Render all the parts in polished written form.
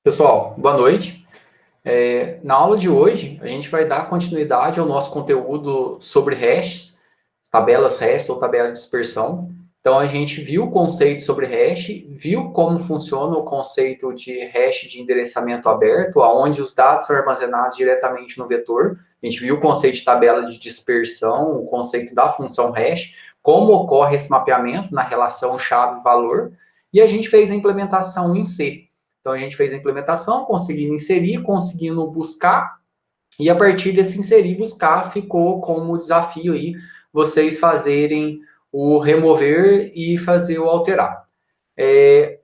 Pessoal, boa noite. Na aula de hoje, a gente vai dar continuidade ao nosso conteúdo sobre hashes, tabelas hash ou tabela de dispersão. Então, a gente viu o conceito sobre hash, viu como funciona o conceito de hash de endereçamento aberto, onde os dados são armazenados diretamente no vetor. A gente viu o conceito de tabela de dispersão, o conceito da função hash, como ocorre esse mapeamento na relação chave-valor, e a gente fez a implementação em C. Então, a gente fez a implementação, conseguindo inserir, conseguindo buscar, e a partir desse inserir e buscar, ficou como desafio aí vocês fazerem o remover e fazer o alterar.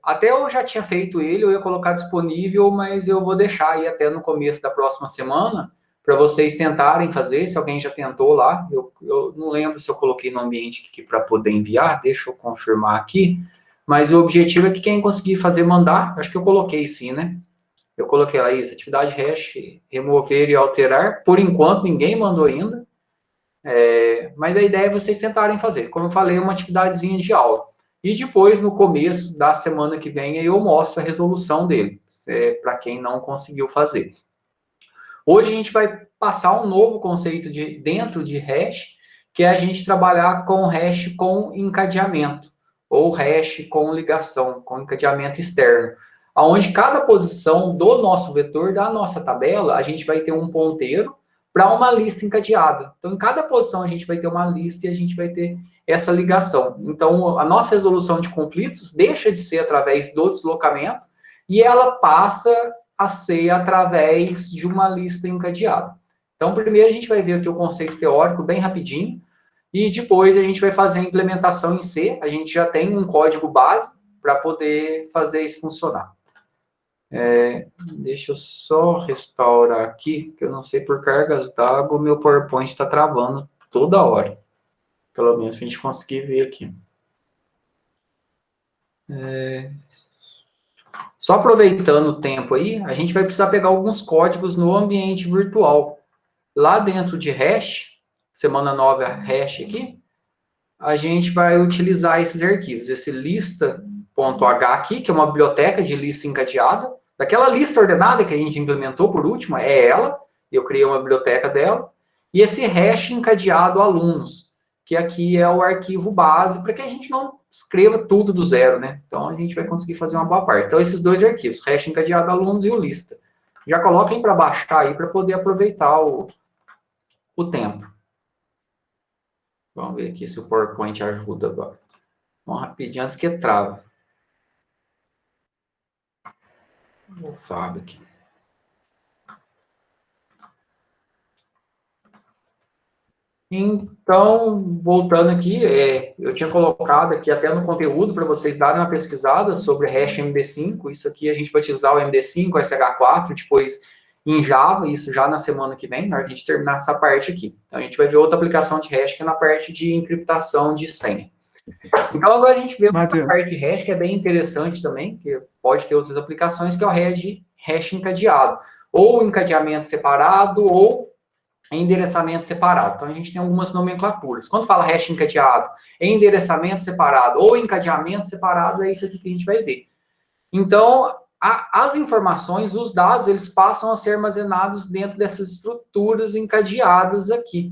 Até eu já tinha feito ele, eu ia colocar disponível, mas eu vou deixar aí até no começo da próxima semana, para vocês tentarem fazer, se alguém já tentou lá. Eu não lembro se eu coloquei no ambiente aqui para poder enviar, deixa eu confirmar aqui. Mas o objetivo é que quem conseguir fazer, mandar. Acho que eu coloquei sim, né? Eu coloquei lá isso, atividade hash, remover e alterar. Por enquanto, ninguém mandou ainda. Mas a ideia é vocês tentarem fazer. Como eu falei, é uma atividadezinha de aula. E depois, no começo da semana que vem, eu mostro a resolução dele, para quem não conseguiu fazer. Hoje a gente vai passar um novo conceito dentro de hash, que é a gente trabalhar com hash com encadeamento, ou hash com ligação, com encadeamento externo, onde cada posição do nosso vetor, da nossa tabela, a gente vai ter um ponteiro para uma lista encadeada. Então, em cada posição a gente vai ter uma lista e a gente vai ter essa ligação. Então, a nossa resolução de conflitos deixa de ser através do deslocamento e ela passa a ser através de uma lista encadeada. Então, primeiro a gente vai ver aqui o conceito teórico bem rapidinho, e depois a gente vai fazer a implementação em C. A gente já tem um código base para poder fazer isso funcionar. Deixa eu só restaurar aqui, que eu não sei por cargas d'água, o meu PowerPoint está travando toda hora. Pelo menos para a gente conseguir ver aqui. Só aproveitando o tempo aí, a gente vai precisar pegar alguns códigos no ambiente virtual. Lá dentro de hash, semana nova hash aqui, a gente vai utilizar esses arquivos. Esse lista.h aqui, que é uma biblioteca de lista encadeada. Daquela lista ordenada que a gente implementou por último, é ela. Eu criei uma biblioteca dela. E esse hash encadeado alunos, que aqui é o arquivo base, para que a gente não escreva tudo do zero, né? Então, a gente vai conseguir fazer uma boa parte. Então, esses dois arquivos, hash encadeado alunos e o lista. Já coloquem para baixar aí, para poder aproveitar o tempo. Vamos ver aqui se o PowerPoint ajuda agora. Vamos rapidinho antes que trava. O Fábio aqui. Então, voltando aqui, eu tinha colocado aqui até no conteúdo para vocês darem uma pesquisada sobre hash MD5. Isso aqui a gente vai utilizar o MD5, o SH4, depois em Java, isso já na semana que vem, na hora que a gente terminar essa parte aqui. Então, a gente vai ver outra aplicação de hash que é na parte de encriptação de senha. Então, agora a gente vê uma parte de hash que é bem interessante também, que pode ter outras aplicações, que é o hash encadeado. Ou encadeamento separado, ou endereçamento separado. Então, a gente tem algumas nomenclaturas. Quando fala hash encadeado, endereçamento separado ou encadeamento separado, é isso aqui que a gente vai ver. Então, as informações, os dados, eles passam a ser armazenados dentro dessas estruturas encadeadas aqui.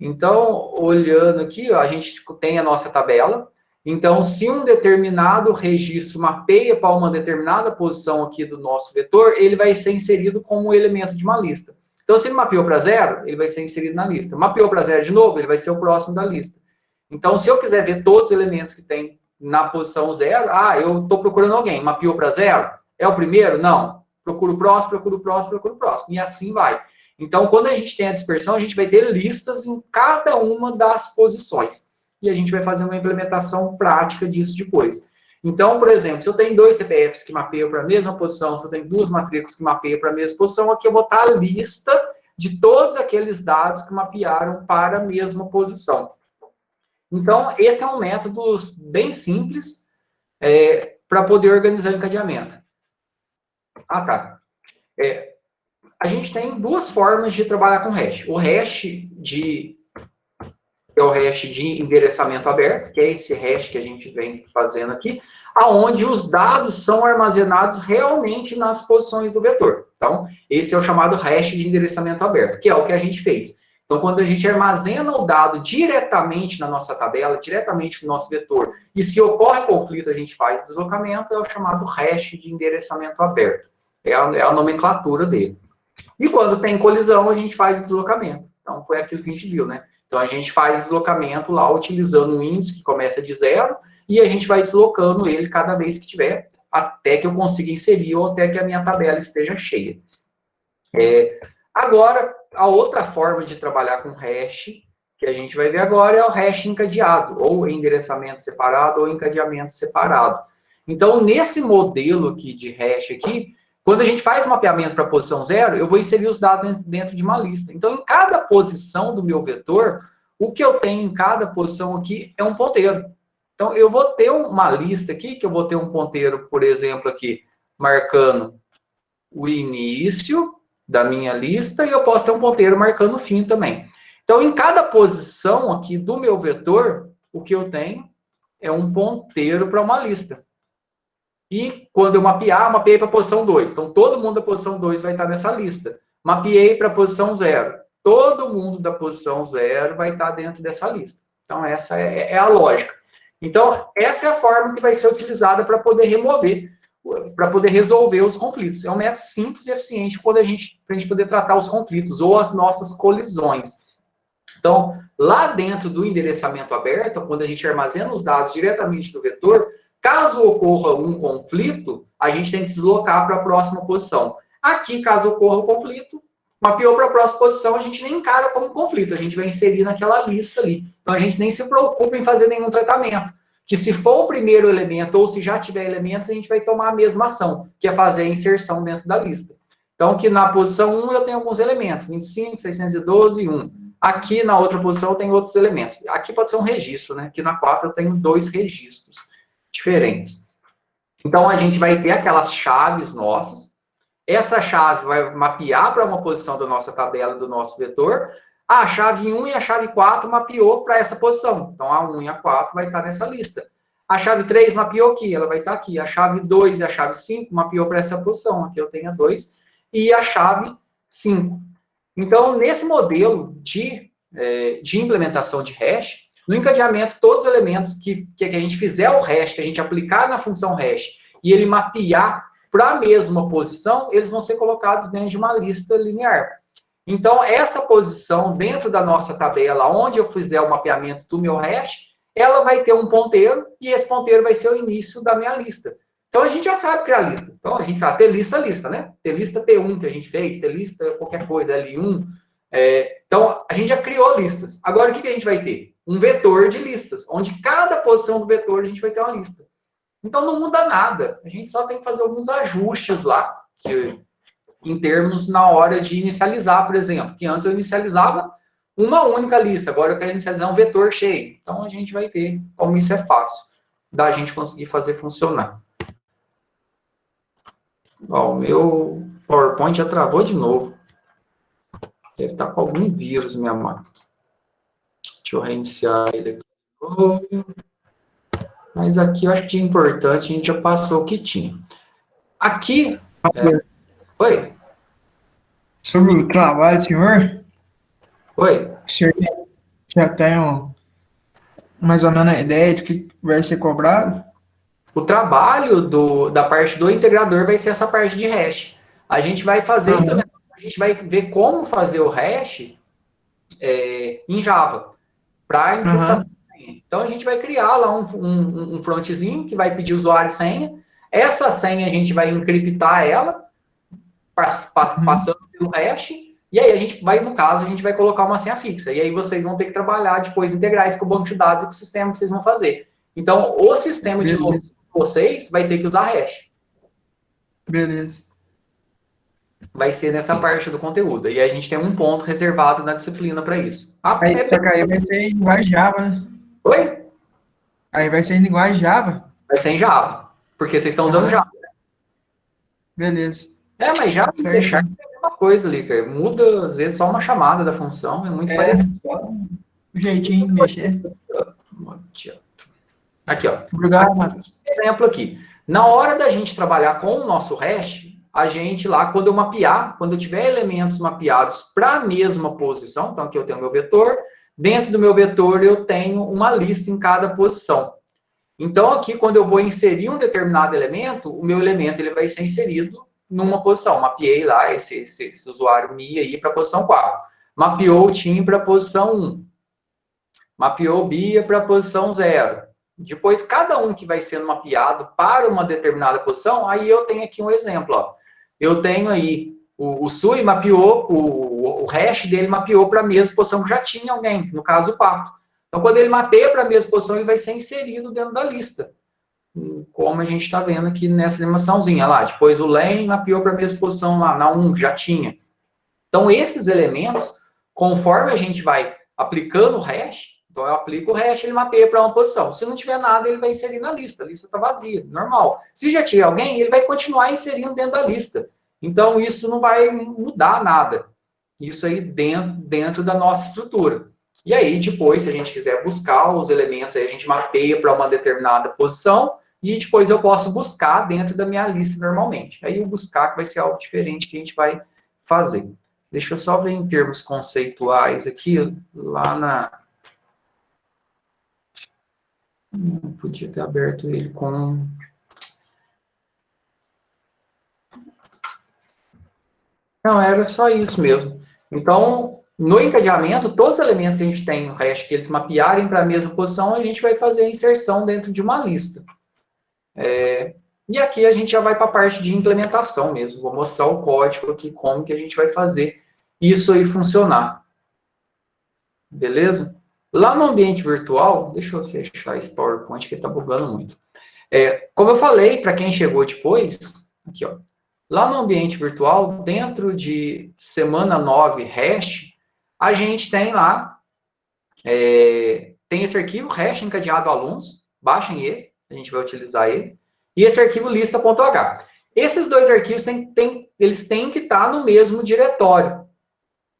Então, olhando aqui, ó, a gente tem a nossa tabela. Então, se um determinado registro mapeia para uma determinada posição aqui do nosso vetor, ele vai ser inserido como elemento de uma lista. Então, se ele mapeou para zero, ele vai ser inserido na lista. Mapeou para zero de novo, ele vai ser o próximo da lista. Então, se eu quiser ver todos os elementos que tem na posição zero, eu estou procurando alguém. Mapeou para zero? É o primeiro? Não. Procuro o próximo, procuro o próximo, procuro o próximo. E assim vai. Então, quando a gente tem a dispersão, a gente vai ter listas em cada uma das posições. E a gente vai fazer uma implementação prática disso depois. Então, por exemplo, se eu tenho dois CPFs que mapeiam para a mesma posição, se eu tenho duas matrículas que mapeiam para a mesma posição, aqui eu vou botar a lista de todos aqueles dados que mapearam para a mesma posição. Então, esse é um método bem simples para poder organizar o encadeamento. Tá. A gente tem duas formas de trabalhar com hash. O hash de que é o hash de endereçamento aberto, que é esse hash que a gente vem fazendo aqui, aonde os dados são armazenados realmente nas posições do vetor. Então, esse é o chamado hash de endereçamento aberto, que é o que a gente fez. Então, quando a gente armazena o dado diretamente na nossa tabela, diretamente no nosso vetor, e se ocorre conflito, a gente faz o deslocamento, é o chamado hash de endereçamento aberto. É a nomenclatura dele. E quando tem colisão, a gente faz o deslocamento. Então, foi aquilo que a gente viu, né? Então, a gente faz deslocamento lá, utilizando um índice que começa de 0, e a gente vai deslocando ele cada vez que tiver, até que eu consiga inserir, ou até que a minha tabela esteja cheia. Agora, a outra forma de trabalhar com hash, que a gente vai ver agora, é o hash encadeado, ou endereçamento separado, ou encadeamento separado. Então, nesse modelo aqui de hash aqui, quando a gente faz mapeamento para a posição 0, eu vou inserir os dados dentro de uma lista. Então, em cada posição do meu vetor, o que eu tenho em cada posição aqui é um ponteiro. Então, eu vou ter uma lista aqui, que eu vou ter um ponteiro, por exemplo, aqui, marcando o início da minha lista, e eu posso ter um ponteiro marcando o fim também. Então, em cada posição aqui do meu vetor, o que eu tenho é um ponteiro para uma lista. E quando eu mapear, mapeei para a posição 2. Então, todo mundo da posição 2 vai estar nessa lista. Mapeei para a posição 0. Todo mundo da posição 0 vai estar dentro dessa lista. Então, essa é a lógica. Então, essa é a forma que vai ser utilizada para poder remover, para poder resolver os conflitos. É um método simples e eficiente para a gente poder tratar os conflitos ou as nossas colisões. Então, lá dentro do endereçamento aberto, quando a gente armazena os dados diretamente do vetor, caso ocorra um conflito, a gente tem que deslocar para a próxima posição. Aqui, caso ocorra o conflito, mapeou para a próxima posição, a gente nem encara como conflito, a gente vai inserir naquela lista ali. Então, a gente nem se preocupa em fazer nenhum tratamento. Que se for o primeiro elemento, ou se já tiver elementos, a gente vai tomar a mesma ação, que é fazer a inserção dentro da lista. Então, que na posição 1 eu tenho alguns elementos, 25, 612 e 1. Aqui na outra posição eu tenho outros elementos. Aqui pode ser um registro, né? Aqui na 4 eu tenho 2 registros diferentes. Então, a gente vai ter aquelas chaves nossas. Essa chave vai mapear para uma posição da nossa tabela, do nosso vetor. A chave 1 e a chave 4 mapeou para essa posição. Então, a 1 e a 4 vai estar nessa lista. A chave 3 mapeou aqui, ela vai estar aqui. A chave 2 e a chave 5 mapeou para essa posição. Aqui eu tenho a 2. E a chave 5. Então, nesse modelo de implementação de hash, no encadeamento, todos os elementos que a gente fizer o hash, que a gente aplicar na função hash, e ele mapear para a mesma posição, eles vão ser colocados dentro de uma lista linear. Então, essa posição dentro da nossa tabela, onde eu fizer o mapeamento do meu hash, ela vai ter um ponteiro, e esse ponteiro vai ser o início da minha lista. Então, a gente já sabe criar lista. Então, a gente fala ter lista, né? Ter lista T1 que a gente fez, ter lista qualquer coisa, L1. Então, a gente já criou listas. Agora, o que a gente vai ter? Um vetor de listas, onde cada posição do vetor a gente vai ter uma lista. Então, não muda nada. A gente só tem que fazer alguns ajustes lá, em termos na hora de inicializar, por exemplo. Que antes eu inicializava uma única lista, agora eu quero inicializar um vetor cheio. Então, a gente vai ver como isso é fácil da gente conseguir fazer funcionar. Ó, o meu PowerPoint já travou de novo. Deve estar com algum vírus, minha mãe. Deixa eu reiniciar ele aqui de novo. Mas aqui eu acho que de importante a gente já passou o que tinha. Aqui. Oi? Sobre o trabalho, senhor? Oi? O senhor já tem mais ou menos a ideia de que vai ser cobrado? O trabalho da parte do integrador vai ser essa parte de hash. A gente vai fazer, a gente vai ver como fazer o hash em Java, para encriptação. Então, a gente vai criar lá um frontzinho que vai pedir usuário e senha. Essa senha a gente vai encriptar ela, passando pelo hash, e aí a gente vai, no caso, a gente vai colocar uma senha fixa. E aí vocês vão ter que trabalhar depois integrais com o banco de dados e com o sistema que vocês vão fazer. Então, o sistema de login de vocês vai ter que usar hash. Beleza. Vai ser nessa parte do conteúdo. E a gente tem um ponto reservado na disciplina para isso. Só que aí vai ser em linguagem Java, né? Oi? Aí vai ser em linguagem Java? Vai ser em Java. Porque vocês estão usando Java. Beleza. Mas Java e C# é a mesma coisa ali, cara. Muda, às vezes, só uma chamada da função. É muito parecido. jeitinho de mexer. Aqui, ó. Obrigado, Matheus. Exemplo aqui. Na hora da gente trabalhar com o nosso hash, a gente lá, quando eu mapear, quando eu tiver elementos mapeados para a mesma posição, então aqui eu tenho meu vetor, dentro do meu vetor eu tenho uma lista em cada posição. Então aqui, quando eu vou inserir um determinado elemento, o meu elemento ele vai ser inserido numa posição. Mapeei lá esse usuário Mi aí para a posição 4. Mapeou o Tim para a posição 1. Mapeou Bia para a posição 0. Depois, cada um que vai sendo mapeado para uma determinada posição, aí eu tenho aqui um exemplo. Ó. Eu tenho aí, o Sui mapeou, o hash dele mapeou para a mesma posição que já tinha alguém, no caso o Pato. Então, quando ele mapeia para a mesma posição, ele vai ser inserido dentro da lista. Como a gente está vendo aqui nessa animaçãozinha lá. Depois o Len mapeou para a mesma posição lá, na 1, já tinha. Então, esses elementos, conforme a gente vai aplicando o hash, então eu aplico o hash, ele mapeia para uma posição. Se não tiver nada, ele vai inserir na lista. A lista está vazia, normal. Se já tiver alguém, ele vai continuar inserindo dentro da lista. Então, isso não vai mudar nada. Isso aí dentro da nossa estrutura. E aí, depois, se a gente quiser buscar os elementos, aí a gente mapeia para uma determinada posição e depois eu posso buscar dentro da minha lista normalmente. Aí o buscar que vai ser algo diferente que a gente vai fazer. Deixa eu só ver em termos conceituais aqui, lá na... Podia ter aberto ele com... Não, era só isso mesmo. Então, no encadeamento, todos os elementos que a gente tem no hash que eles mapearem para a mesma posição, a gente vai fazer a inserção dentro de uma lista. E aqui a gente já vai para a parte de implementação mesmo. Vou mostrar o código aqui, como que a gente vai fazer isso aí funcionar. Beleza? Lá no ambiente virtual, deixa eu fechar esse PowerPoint que está bugando muito. Como eu falei, para quem chegou depois, aqui ó, lá no ambiente virtual, dentro de semana 9 hash, a gente tem lá, tem esse arquivo hash encadeado alunos, baixem ele, a gente vai utilizar ele, e esse arquivo lista.h. Esses dois arquivos eles têm que estar no mesmo diretório.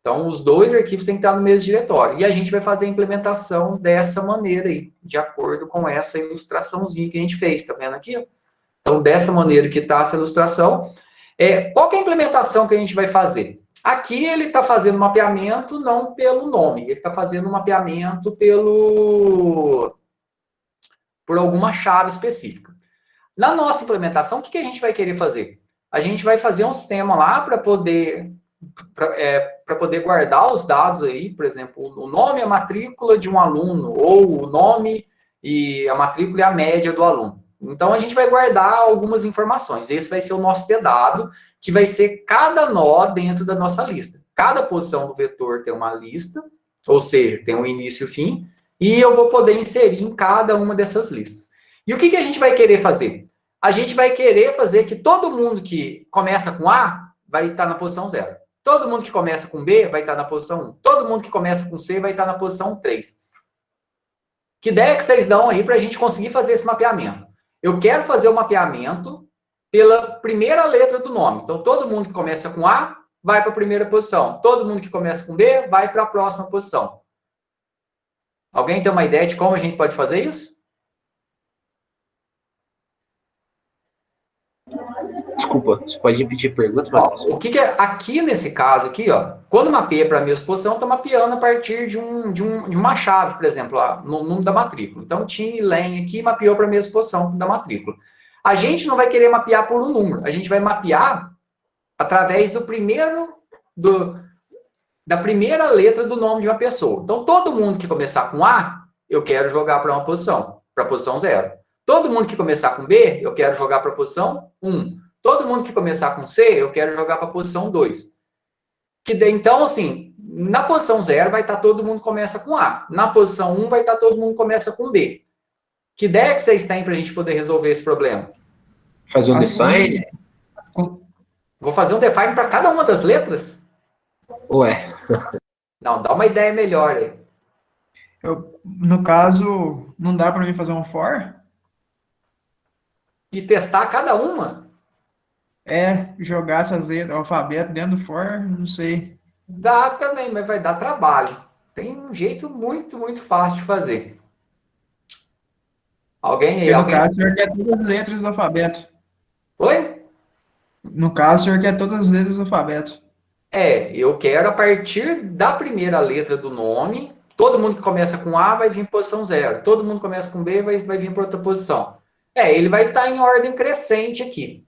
Então, os dois arquivos têm que estar no mesmo diretório. E a gente vai fazer a implementação dessa maneira aí, de acordo com essa ilustraçãozinha que a gente fez. Tá vendo aqui? Então, dessa maneira que está essa ilustração. Qual que é a implementação que a gente vai fazer? Aqui ele está fazendo mapeamento não pelo nome, ele está fazendo mapeamento por alguma chave específica. Na nossa implementação, o que a gente vai querer fazer? A gente vai fazer um sistema lá para poder guardar os dados aí, por exemplo, o nome e a matrícula de um aluno, ou o nome e a matrícula e a média do aluno. Então, a gente vai guardar algumas informações. Esse vai ser o nosso dado, que vai ser cada nó dentro da nossa lista. Cada posição do vetor tem uma lista, ou seja, tem um início e fim, e eu vou poder inserir em cada uma dessas listas. E o que a gente vai querer fazer? A gente vai querer fazer que todo mundo que começa com A vai estar na posição 0. Todo mundo que começa com B vai estar na posição 1. Todo mundo que começa com C vai estar na posição 3. Que ideia que vocês dão aí para a gente conseguir fazer esse mapeamento? Eu quero fazer o mapeamento pela primeira letra do nome. Então, todo mundo que começa com A vai para a primeira posição. Todo mundo que começa com B vai para a próxima posição. Alguém tem uma ideia de como a gente pode fazer isso? Desculpa, você pode repetir a pergunta? O que é aqui nesse caso aqui, ó, quando mapeia para a mesma posição, está mapeando a partir de uma chave, por exemplo, lá, no número da matrícula. Então, Tim e Len aqui mapeou para a mesma posição da matrícula. A gente não vai querer mapear por um número, a gente vai mapear através da primeira letra do nome de uma pessoa. Então, todo mundo que começar com A, eu quero jogar para uma posição, para a posição 0. Todo mundo que começar com B, eu quero jogar para a posição 1. Todo mundo que começar com C, eu quero jogar para a posição 2. Então, assim, na posição 0 vai estar todo mundo começa com A. Na posição 1 vai estar todo mundo começa com B. Que ideia que vocês têm para a gente poder resolver esse problema? Fazer um define? Vou fazer um define para cada uma das letras? Ué. Não, dá uma ideia melhor aí. No caso, não dá para mim fazer um for? E testar cada uma? Jogar essas letras, alfabeto dentro do for, não sei. Dá também, mas vai dar trabalho. Tem um jeito muito, muito fácil de fazer. Alguém aí? Porque no Alguém? caso, o senhor quer todas as letras do alfabeto. Oi? No caso, o senhor quer todas as letras do alfabeto. Eu quero a partir da primeira letra do nome, todo mundo que começa com A vai vir em posição 0. Todo mundo que começa com B vai vir para outra posição. Ele vai estar em ordem crescente aqui.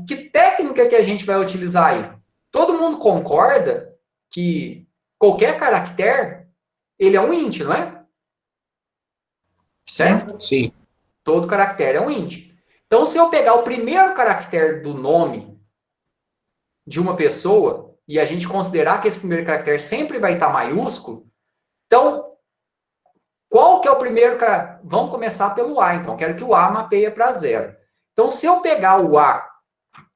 Que técnica que a gente vai utilizar aí? Todo mundo concorda que qualquer caractere, ele é um int, não é? Certo? Sim. Todo caractere é um int. Então, se eu pegar o primeiro caractere do nome de uma pessoa e a gente considerar que esse primeiro caractere sempre vai estar maiúsculo, então, qual que é o primeiro caractere? Vamos começar pelo A, então. Quero que o A mapeie para 0. Então, se eu pegar o A,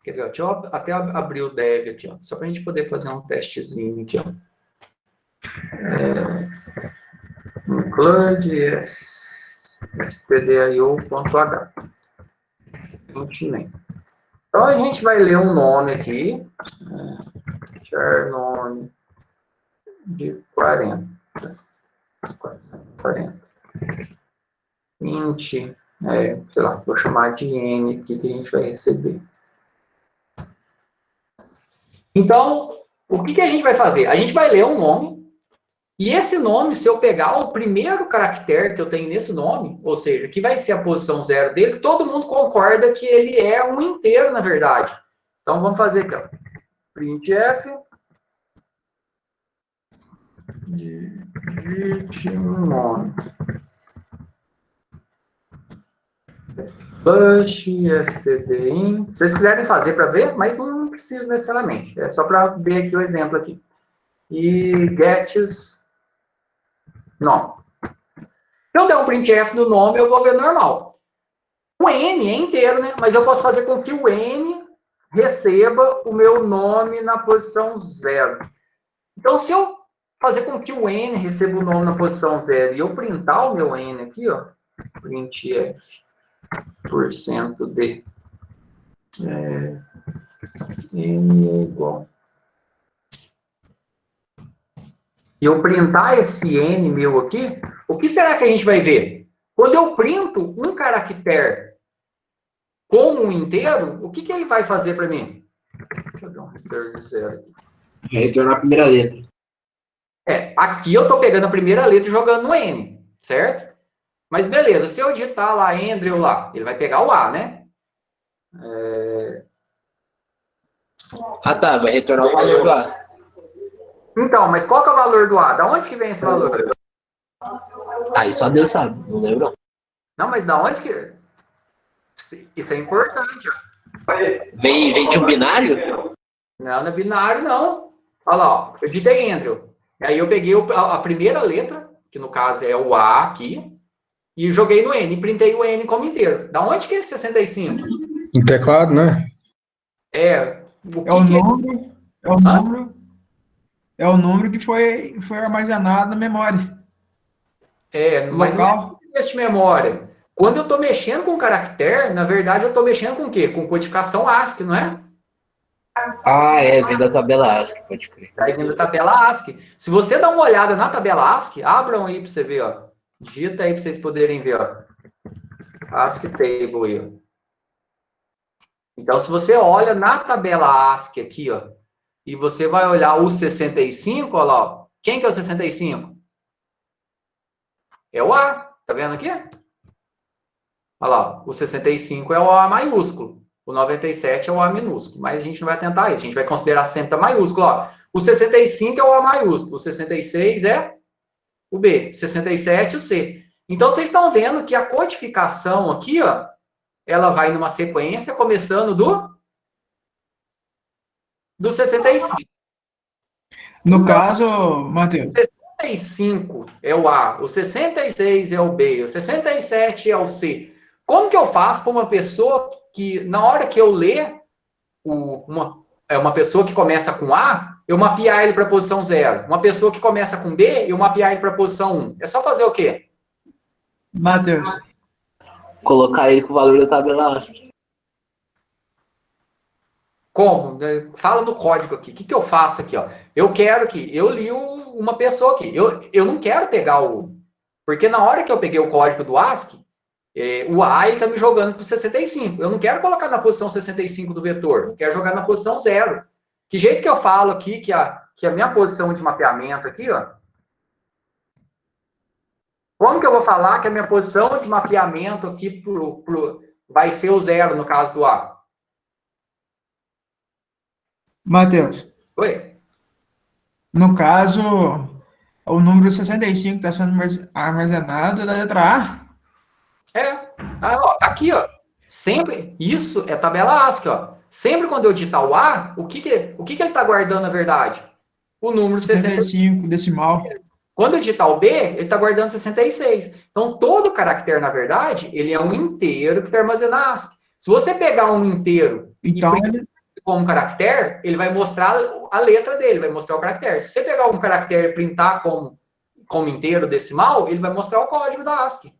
quer ver, deixa eu até abrir o dev aqui, ó, só para a gente poder fazer um testezinho aqui. Ó. Include stdio.h. Então, a gente vai ler um nome aqui. Char nome de 40. 40. int, sei lá, vou chamar de n aqui que a gente vai receber. Então, o que a gente vai fazer? A gente vai ler um nome, e esse nome, se eu pegar o primeiro caractere que eu tenho nesse nome, ou seja, que vai ser a posição 0 dele, todo mundo concorda que ele é um inteiro, na verdade. Então, vamos fazer aqui, ó. Printf, digite um nome. Push, stdin. Se vocês quiserem fazer para ver, mas não precisa necessariamente. É só para ver aqui o exemplo aqui. E gets nome. Se eu der um printf do nome, eu vou ver normal. O n é inteiro, né? Mas eu posso fazer com que o n receba o meu nome na posição 0. Então, se eu fazer com que o n receba o nome na posição 0 e eu printar o meu n aqui, ó, printf % de n é igual. E eu printar esse n meu aqui, o que será que a gente vai ver? Quando eu printo um caractere como um inteiro, o que ele vai fazer para mim? Deixa eu dar um return de 0 aqui. Vai retornar a primeira letra. Aqui eu estou pegando a primeira letra e jogando no n, certo? Mas beleza, se eu digitar lá Andrew lá, ele vai pegar o A, né? Ah, tá. Vai retornar o valor do A. Então, mas qual que é o valor do A? Da onde que vem esse valor? Aí só Deus sabe. Não lembro. Não, mas da onde que... Isso é importante, ó. Vem de um binário? Não é binário, não. Olha lá, ó. Eu digitei Andrew. Aí eu peguei a primeira letra, que no caso é o A aqui, e joguei no N, e printei o N como inteiro. Da onde que é esse 65? Em teclado, né? É o número que foi armazenado na memória. Mas Local. não é texto de memória. Quando eu estou mexendo com caractere, na verdade eu estou mexendo com o quê? Com codificação ASCII, não é? Ah, vem da tabela ASCII, pode crer. Está vindo da tabela ASCII. Se você dá uma olhada na tabela ASCII, abram aí para você ver, ó. Digita aí para vocês poderem ver, ó. ASCII table aí, ó. Então, se você olha na tabela ASCII aqui, ó, e você vai olhar o 65, olha lá, ó. Quem que é o 65? É o A, tá vendo aqui? Olha lá, o 65 é o A maiúsculo, o 97 é o A minúsculo, mas a gente não vai tentar isso, a gente vai considerar sempre a maiúsculo, ó. O 65 é o A maiúsculo, o 66 é o B, 67 o C. Então, vocês estão vendo que a codificação aqui, ó, ela vai numa sequência começando do 65. No caso, Matheus. 65 é o A, o 66 é o B, o 67 é o C. Como que eu faço para uma pessoa que, na hora que eu ler uma pessoa que começa com A, eu mapear ele para a posição 0. Uma pessoa que começa com B, eu mapear ele para a posição 1. É só fazer o quê? Matheus. Colocar ele com o valor da tabela ASCII. Como? Fala no código aqui. O que eu faço aqui? Ó? Eu quero que... Eu li o uma pessoa aqui. Eu não quero pegar o... Porque na hora que eu peguei o código do ASCII, o A está me jogando para o 65. Eu não quero colocar na posição 65 do vetor. Eu quero jogar na posição 0. Que jeito que eu falo aqui que a minha posição de mapeamento aqui, ó... Como que eu vou falar que a minha posição de mapeamento aqui vai ser o 0 no caso do A? Matheus, Oi? no caso, o número 65 está sendo armazenado da letra A. Ó, tá aqui, ó. Sempre, isso é tabela ASCII, ó. Sempre quando eu digitar o A, o que ele está guardando na verdade? O número 65, decimal. Quando eu digitar o B, ele está guardando 66. Então, todo caractere, na verdade, ele é um inteiro que está armazenado ASCII. Se você pegar um inteiro Então, e printar como caractere, ele vai mostrar a letra dele, vai mostrar o caractere. Se você pegar um caractere e printar como inteiro decimal, ele vai mostrar o código da ASCII.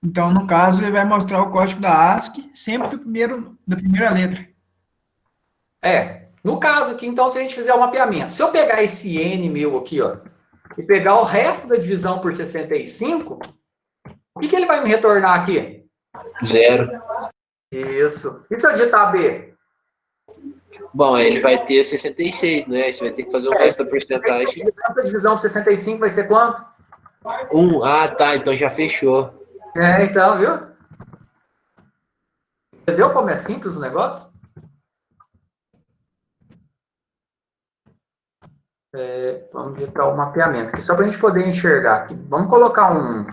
então, no caso, ele vai mostrar o código da ASCII sempre da primeira letra. No caso aqui, então, se a gente fizer o mapeamento, se eu pegar esse N meu aqui, ó, e pegar o resto da divisão por 65, o que ele vai me retornar aqui? 0. Isso. E se eu digitar B? Bom, ele vai ter 66, né? Você vai ter que fazer o resto da porcentagem. A divisão por 65 vai ser quanto? 1. Ah, tá. Então já fechou. Então, viu? Entendeu como é simples o negócio? Vamos ver para o mapeamento aqui, só para a gente poder enxergar aqui. Vamos colocar um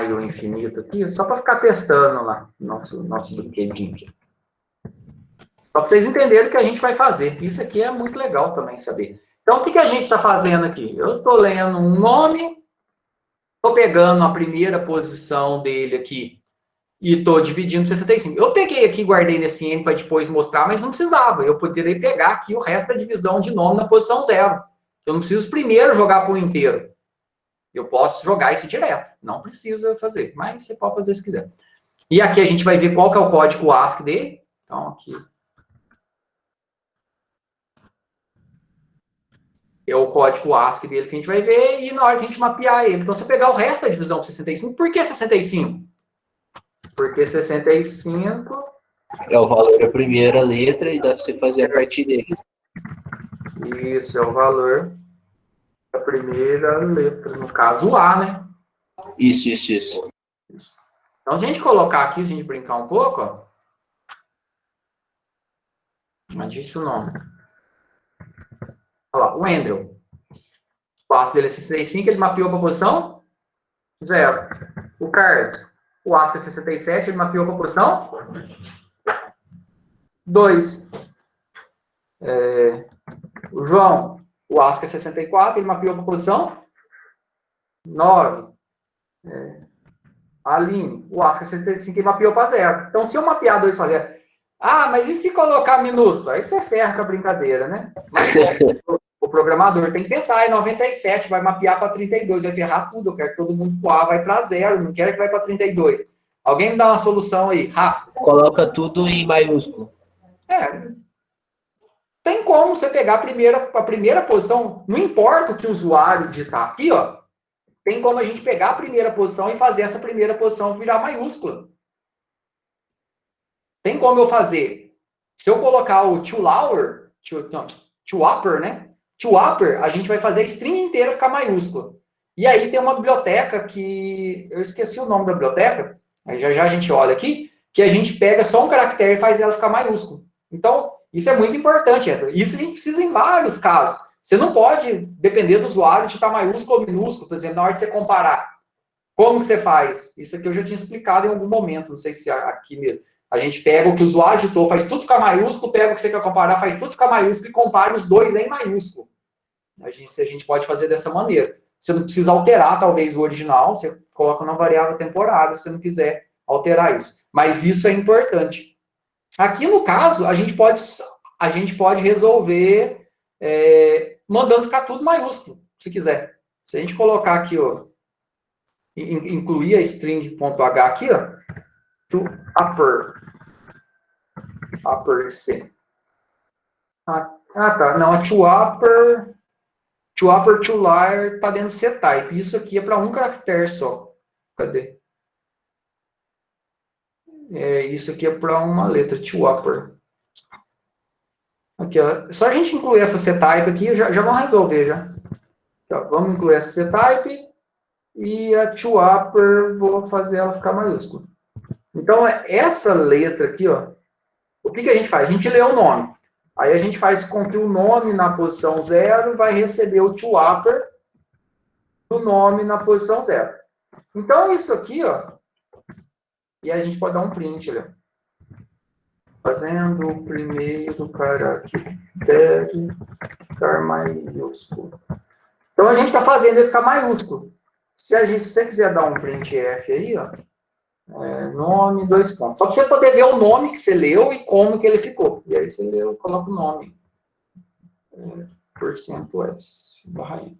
IO infinito aqui, só para ficar testando lá nosso brinquedinho aqui. Só para vocês entenderem o que a gente vai fazer. Isso aqui é muito legal também saber. Então, o que a gente está fazendo aqui? Eu estou lendo um nome, estou pegando a primeira posição dele aqui e estou dividindo por 65. Eu peguei aqui e guardei nesse N para depois mostrar, mas não precisava. Eu poderia pegar aqui o resto da divisão de nome na posição 0. Eu não preciso primeiro jogar por um inteiro. Eu posso jogar isso direto. Não precisa fazer, mas você pode fazer se quiser. E aqui a gente vai ver qual que é o código ASCII dele. Então, aqui é o código ASCII dele que a gente vai ver, e na hora que a gente mapear ele. Então, se eu pegar o resto da divisão por 65, por que 65? Porque 65... É o valor da primeira letra e dá para você fazer a partir dele. Isso, é o valor da primeira letra, no caso o A, né? Isso. Então, se a gente colocar aqui, se a gente brincar um pouco, ó. Digite o nome. Olha lá, o Andrew. O ASCII dele é 65, ele mapeou para a posição 0. O Carlos, o ASCII é 67, ele mapeou para a posição 2. O João, o ASCII é 64, ele mapeou para a posição 9. A Aline, o ASCII é 65, ele mapeou para 0. Então, se eu mapear 2 para 0... Ah, mas e se colocar minúsculo? Aí você ferra com a brincadeira, né? Mas o programador tem que pensar, em 97, vai mapear para 32, vai ferrar tudo. Eu quero que todo mundo pro A vai para 0, não quero que vai para 32. Alguém me dá uma solução aí, rápido. Coloca tudo em maiúsculo. Tem como você pegar a primeira posição, não importa o que o usuário digitar aqui, ó, tem como a gente pegar a primeira posição e fazer essa primeira posição virar maiúscula. Tem como eu fazer, se eu colocar o to-lower, to-upper, né? To-upper, a gente vai fazer a string inteira ficar maiúscula. E aí tem uma biblioteca que, eu esqueci o nome da biblioteca, aí já a gente olha aqui, que a gente pega só um caractere e faz ela ficar maiúscula. Então, isso é muito importante, Edson. Isso a gente precisa em vários casos. Você não pode depender do usuário de estar maiúsculo ou minúsculo, por exemplo, na hora de você comparar. Como que você faz? Isso aqui eu já tinha explicado em algum momento, não sei se aqui mesmo. A gente pega o que o usuário digitou, faz tudo ficar maiúsculo, pega o que você quer comparar, faz tudo ficar maiúsculo e compara os dois em maiúsculo. A gente pode fazer dessa maneira. Você não precisa alterar, talvez, o original, você coloca uma variável temporária, se você não quiser alterar isso. Mas isso é importante. Aqui, no caso, a gente pode resolver mandando ficar tudo maiúsculo, se quiser. Se a gente colocar aqui, ó, incluir a string.h aqui, ó, to upper C. Tá. Não, é to upper To upper, to lower está dentro do C-type. Isso aqui é para um caractere só. Cadê? Isso aqui é para uma letra, to upper. Aqui, ó. Só a gente incluir essa C-type aqui, já vamos resolver, já. Aqui, ó. Vamos incluir essa C-type e a to upper, vou fazer ela ficar maiúscula. Então, essa letra aqui, ó, o que a gente faz? A gente lê o nome. Aí a gente faz com que o nome na posição 0 vai receber o to upper do nome na posição 0. Então, isso aqui, ó, e a gente pode dar um print, olha. Fazendo o primeiro caractere ficar maiúsculo. Então, a gente está fazendo ele ficar maiúsculo. Se você quiser dar um printf aí, ó, nome, 2 pontos. Só para você poder ver o nome que você leu e como que ele ficou. E aí você leu, coloca o nome. %s barra i.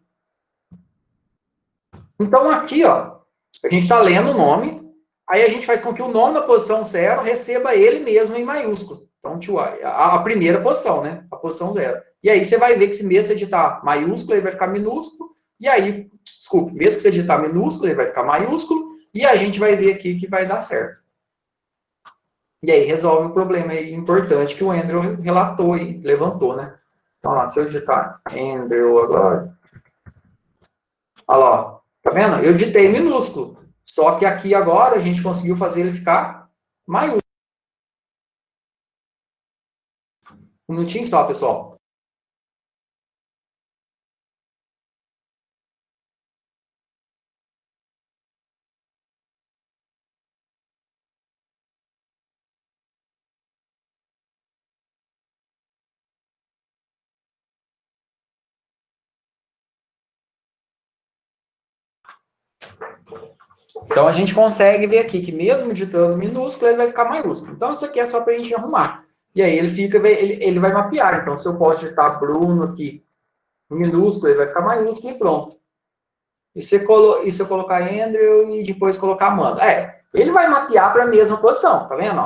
Então, aqui, ó, a gente está lendo o nome, aí a gente faz com que o nome da posição 0 receba ele mesmo em maiúsculo. Então, a primeira posição, né? A posição 0. E aí você vai ver que se mesmo você digitar maiúsculo, ele vai ficar minúsculo. E aí, desculpe, mesmo que você digitar minúsculo, ele vai ficar maiúsculo. E a gente vai ver aqui que vai dar certo. E aí resolve o problema aí importante que o Andrew relatou e levantou, né? Então, lá, se eu digitar Andrew agora... Olha lá, ó. Tá vendo? Eu digitei minúsculo. Só que aqui agora a gente conseguiu fazer ele ficar maiúsculo. Um minutinho só, pessoal. Então, a gente consegue ver aqui que mesmo digitando minúsculo, ele vai ficar maiúsculo. Então, isso aqui é só para a gente arrumar. E aí, ele vai mapear. Então, se eu posso digitar Bruno aqui, minúsculo, ele vai ficar maiúsculo e pronto. E se eu colocar Andrew e depois colocar Amanda. Ele vai mapear para a mesma posição, tá vendo?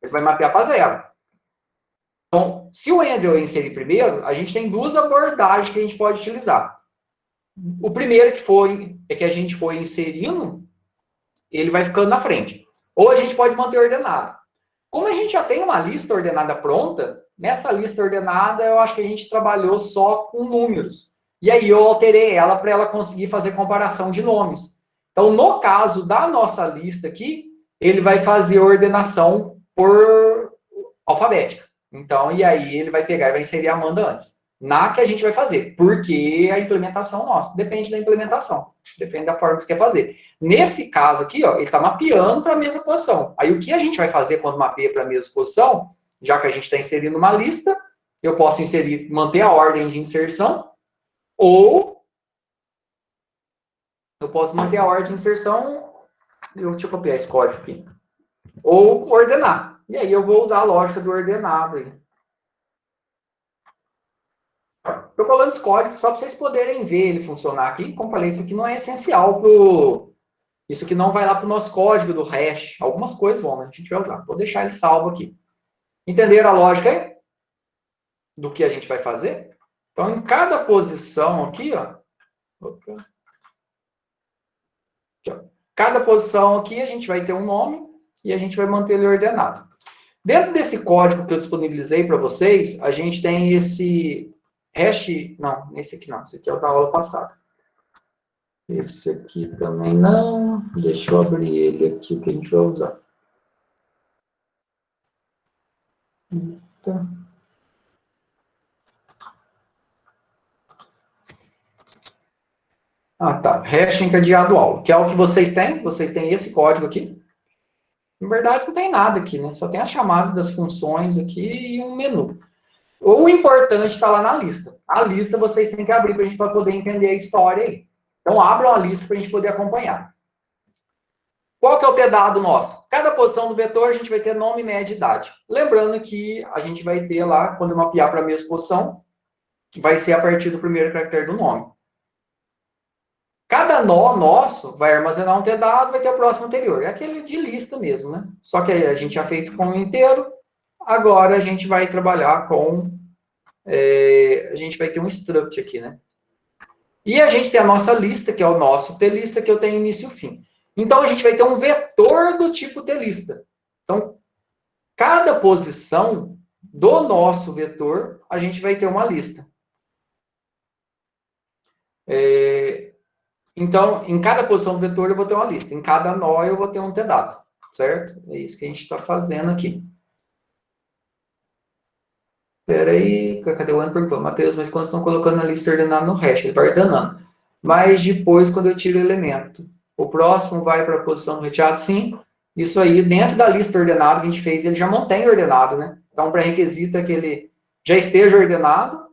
Ele vai mapear para 0. Então, se o Andrew inserir primeiro, a gente tem 2 abordagens que a gente pode utilizar. O primeiro que a gente foi inserindo, ele vai ficando na frente. Ou a gente pode manter ordenado. Como a gente já tem uma lista ordenada pronta, nessa lista ordenada eu acho que a gente trabalhou só com números. E aí eu alterei ela para ela conseguir fazer comparação de nomes. Então, no caso da nossa lista aqui, ele vai fazer a ordenação por alfabética. Então, e aí ele vai pegar e vai inserir a Amanda antes. Na que a gente vai fazer. Porque a implementação nossa. Depende da implementação. Depende da forma que você quer fazer. Nesse caso aqui, ó, ele está mapeando para a mesma posição. Aí o que a gente vai fazer quando mapeia para a mesma posição, já que a gente está inserindo uma lista, eu posso manter a ordem de inserção, ou eu posso manter a ordem de inserção, deixa eu copiar esse código aqui, ou ordenar. E aí eu vou usar a lógica do ordenado aí. Estou falando esse código só para vocês poderem ver ele funcionar aqui. Como falei, isso aqui não é essencial isso aqui não vai lá para o nosso código do hash. Algumas coisas vão, mas a gente vai usar. Vou deixar ele salvo aqui. Entenderam a lógica aí? Do que a gente vai fazer? Então, em cada posição aqui, ó. Cada posição aqui, a gente vai ter um nome e a gente vai manter ele ordenado. Dentro desse código que eu disponibilizei para vocês, a gente tem esse hash... Não, esse aqui não. Esse aqui é o da aula passada. Esse aqui também não. Deixa eu abrir ele aqui que a gente vai usar. Eita. Tá. Hash encadeado all, que é o que vocês têm. Vocês têm esse código aqui. Na verdade, não tem nada aqui, né? Só tem as chamadas das funções aqui e um menu. O importante está lá na lista. A lista vocês têm que abrir para a gente poder entender a história aí. Então, abram a lista para a gente poder acompanhar. Qual que é o t-dado nosso? Cada posição do vetor, a gente vai ter nome, média e idade. Lembrando que a gente vai ter lá, quando eu mapear para a mesma posição, vai ser a partir do primeiro caractere do nome. Cada nó nosso vai armazenar um t-dado, vai ter o próximo anterior. É aquele de lista mesmo, né? Só que a gente já feito com o inteiro. Agora a gente vai trabalhar com... a gente vai ter um struct aqui, né? E a gente tem a nossa lista, que é o nosso T-lista, que eu tenho início e fim. Então, a gente vai ter um vetor do tipo T-lista. Então, cada posição do nosso vetor, a gente vai ter uma lista. Então, em cada posição do vetor, eu vou ter uma lista. Em cada nó, eu vou ter um T-dado. Certo? É isso que a gente está fazendo aqui. Espera aí, cadê o ano? Perguntou, Matheus, mas quando estão colocando a lista ordenada no hash, ele vai ordenando. Mas depois, quando eu tiro o elemento, o próximo vai para a posição do reteado? Sim. Isso aí, dentro da lista ordenada que a gente fez, ele já mantém ordenado, né? Então, o pré-requisito é que ele já esteja ordenado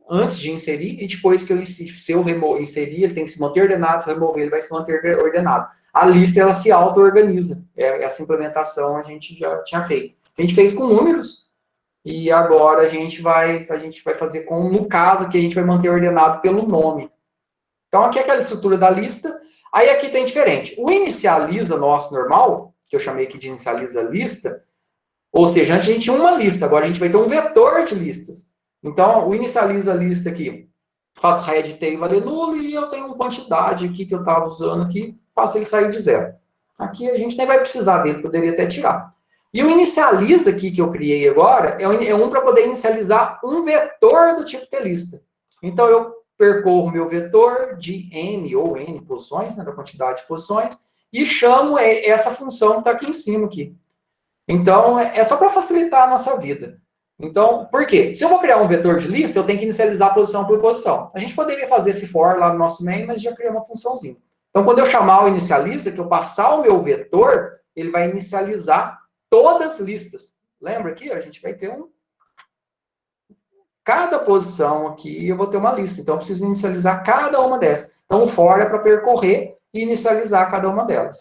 antes de inserir, e depois que se eu inserir, ele tem que se manter ordenado, se eu remover, ele vai se manter ordenado. A lista, ela se auto-organiza. Essa implementação a gente já tinha feito. A gente fez com números, e agora a gente vai fazer com, no caso, que a gente vai manter ordenado pelo nome. Então, aqui é aquela estrutura da lista. Aí, aqui tem diferente. O inicializa nosso normal, que eu chamei aqui de inicializa lista, ou seja, antes a gente tinha uma lista, agora a gente vai ter um vetor de listas. Então, o inicializa lista aqui, faço head tail valer nulo, e eu tenho uma quantidade aqui que eu estava usando aqui, faço ele sair de zero. Aqui a gente nem vai precisar dele, poderia até tirar. E o inicializa aqui que eu criei agora, é um para poder inicializar um vetor do tipo T-lista. Então, eu percorro meu vetor de m ou n posições, né, da quantidade de posições, e chamo essa função que está aqui em cima. Aqui. Então, é só para facilitar a nossa vida. Então, por quê? Se eu vou criar um vetor de lista, eu tenho que inicializar posição por posição. A gente poderia fazer esse for lá no nosso main, mas já criou uma funçãozinha. Então, quando eu chamar o inicializa, que eu passar o meu vetor, ele vai inicializar todas as listas. Lembra aqui? A gente vai ter cada posição aqui, eu vou ter uma lista. Então, eu preciso inicializar cada uma dessas. Então, o for é para percorrer e inicializar cada uma delas.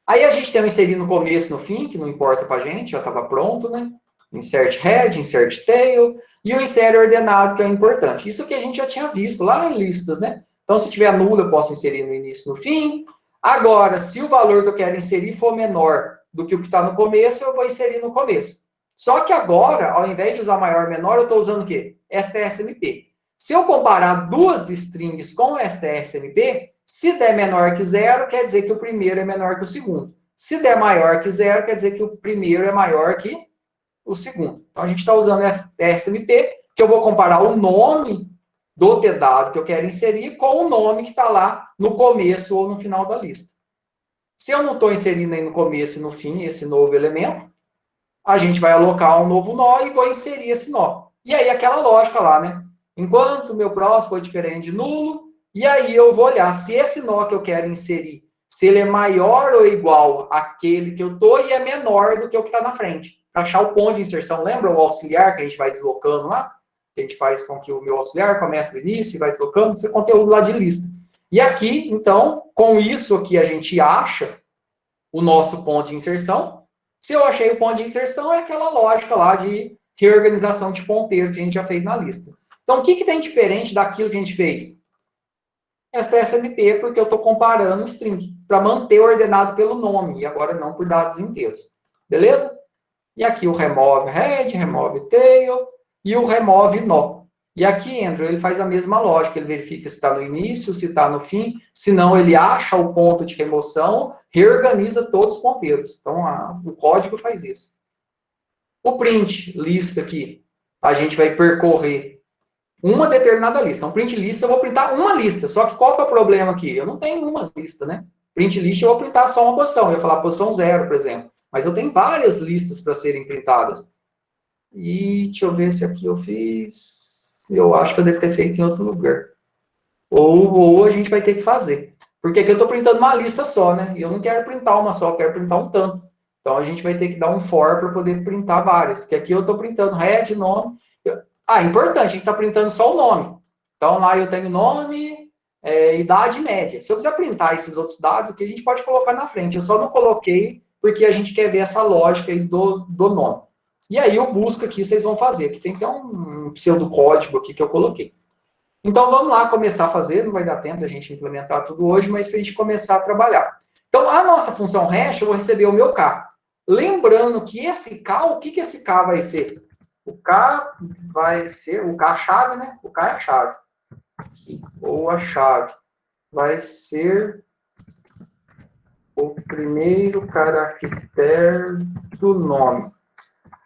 Aí, a gente tem o inserir no começo e no fim, que não importa para a gente, já estava pronto, né? Insert head, insert tail, e o insert ordenado, que é importante. Isso que a gente já tinha visto lá em listas, né? Então, se tiver nulo, eu posso inserir no início e no fim. Agora, se o valor que eu quero inserir for menor do que o que está no começo, eu vou inserir no começo. Só que agora, ao invés de usar maior e menor, eu estou usando o quê? STSMP. Se eu comparar duas strings com STSMP, se der menor que zero, quer dizer que o primeiro é menor que o segundo. Se der maior que zero, quer dizer que o primeiro é maior que o segundo. Então, a gente está usando STSMP, que eu vou comparar o nome do T-dado que eu quero inserir com o nome que está lá no começo ou no final da lista. Se eu não estou inserindo aí no começo e no fim esse novo elemento, a gente vai alocar um novo nó e vou inserir esse nó. E aí, aquela lógica lá, né? Enquanto o meu próximo for diferente de nulo, e aí eu vou olhar se esse nó que eu quero inserir, se ele é maior ou igual àquele que eu estou e é menor do que o que está na frente. Para achar o ponto de inserção, lembra o auxiliar que a gente vai deslocando lá? Que a gente faz com que o meu auxiliar comece do início e vai deslocando, esse conteúdo lá de lista. E aqui, então, com isso aqui a gente acha o nosso ponto de inserção. Se eu achei o ponto de inserção, é aquela lógica lá de reorganização de ponteiro que a gente já fez na lista. Então, o que tem diferente daquilo que a gente fez? STSMP, porque eu estou comparando o string, para manter ordenado pelo nome, e agora não por dados inteiros. Beleza? E aqui o remove head, remove tail, e o remove nó. E aqui entra, ele faz a mesma lógica, ele verifica se está no início, se está no fim, se não ele acha o ponto de remoção, reorganiza todos os ponteiros. Então, o código faz isso. O print lista aqui, a gente vai percorrer uma determinada lista. Então, print lista, eu vou printar uma lista. Só que qual que é o problema aqui? Eu não tenho uma lista, né? Print list, eu vou printar só uma posição. Eu ia falar posição 0, por exemplo. Mas eu tenho várias listas para serem printadas. E deixa eu ver se aqui eu fiz... Eu acho que eu devo ter feito em outro lugar. Ou a gente vai ter que fazer. Porque aqui eu estou printando uma lista só, né? E eu não quero printar uma só, eu quero printar um tanto. Então, a gente vai ter que dar um for para poder printar várias. Que aqui eu estou printando head, nome... importante, a gente está printando só o nome. Então, lá eu tenho nome, idade média. Se eu quiser printar esses outros dados aqui, a gente pode colocar na frente. Eu só não coloquei porque a gente quer ver essa lógica aí do nome. E aí, o busca aqui, vocês vão fazer. Aqui tem que ter um pseudocódigo aqui que eu coloquei. Então, vamos lá começar a fazer. Não vai dar tempo da gente implementar tudo hoje, mas para a gente começar a trabalhar. Então, a nossa função hash, eu vou receber o meu K. Lembrando que esse K, o que esse K vai ser? O K vai ser o K-chave, né? O K é a chave. ou a chave vai ser o primeiro caractere do nome.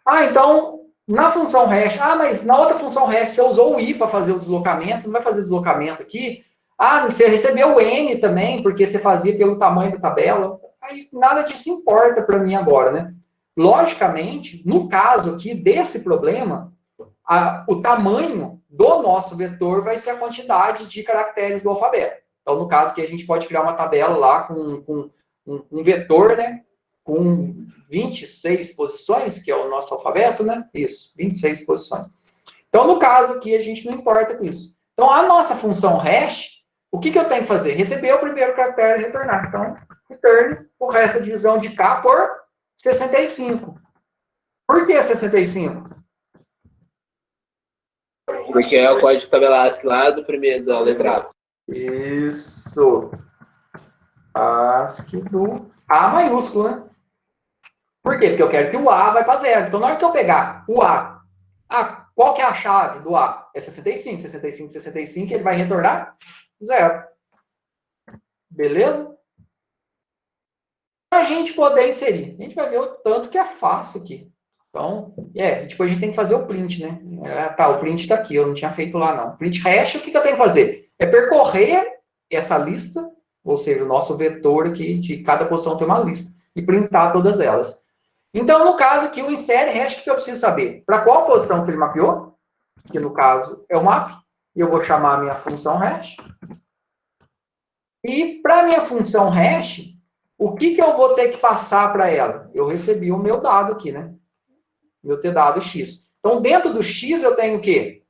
Ah, então, na função hash, mas na outra função hash você usou o i para fazer o deslocamento, você não vai fazer deslocamento aqui. Ah, você recebeu o n também, porque você fazia pelo tamanho da tabela. Aí nada disso importa para mim agora, né? Logicamente, no caso aqui desse problema, o tamanho do nosso vetor vai ser a quantidade de caracteres do alfabeto. Então, no caso aqui, a gente pode criar uma tabela lá com um vetor, né? Com 26 posições, que é o nosso alfabeto, né? Isso, 26 posições. Então, no caso aqui, a gente não importa com isso. Então, a nossa função hash, o que eu tenho que fazer? Receber o primeiro caractere e retornar. Então, return o resto da divisão de K por 65. Por que 65? Porque é o código tabela ASCII lá do primeiro, da letra A. Isso. ASCII do A maiúsculo, né? Por quê? Porque eu quero que o A vai para zero. Então, na hora que eu pegar o A, qual que é a chave do A? É 65. 65, 65, ele vai retornar zero. Beleza? Para a gente poder inserir. A gente vai ver o tanto que é fácil aqui. Então, depois a gente tem que fazer o print, né? O print está aqui, eu não tinha feito lá, não. Print hash, o que eu tenho que fazer? É percorrer essa lista, ou seja, o nosso vetor aqui, de cada posição tem uma lista, e printar todas elas. Então, no caso aqui, o insere hash, o que eu preciso saber? Para qual posição que ele mapeou? Que no caso é o map, e eu vou chamar a minha função hash. E para a minha função hash, o que eu vou ter que passar para ela? Eu recebi o meu dado aqui, né? Meu ter dado x. Então, dentro do x, eu tenho o quê?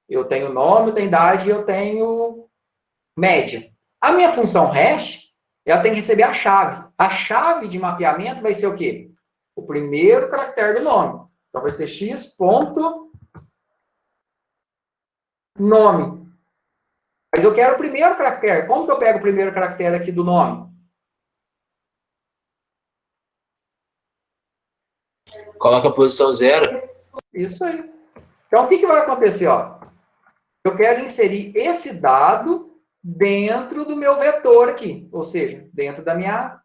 Eu tenho nome, eu tenho idade e eu tenho média. A minha função hash, ela tem que receber a chave. A chave de mapeamento vai ser o quê? O primeiro caractere do nome. Então, vai ser x ponto nome. Mas eu quero o primeiro caractere. Como que eu pego o primeiro caractere aqui do nome? Coloca a posição 0. Isso aí. Então, o que vai acontecer? Ó? Eu quero inserir esse dado dentro do meu vetor aqui. Ou seja, dentro da minha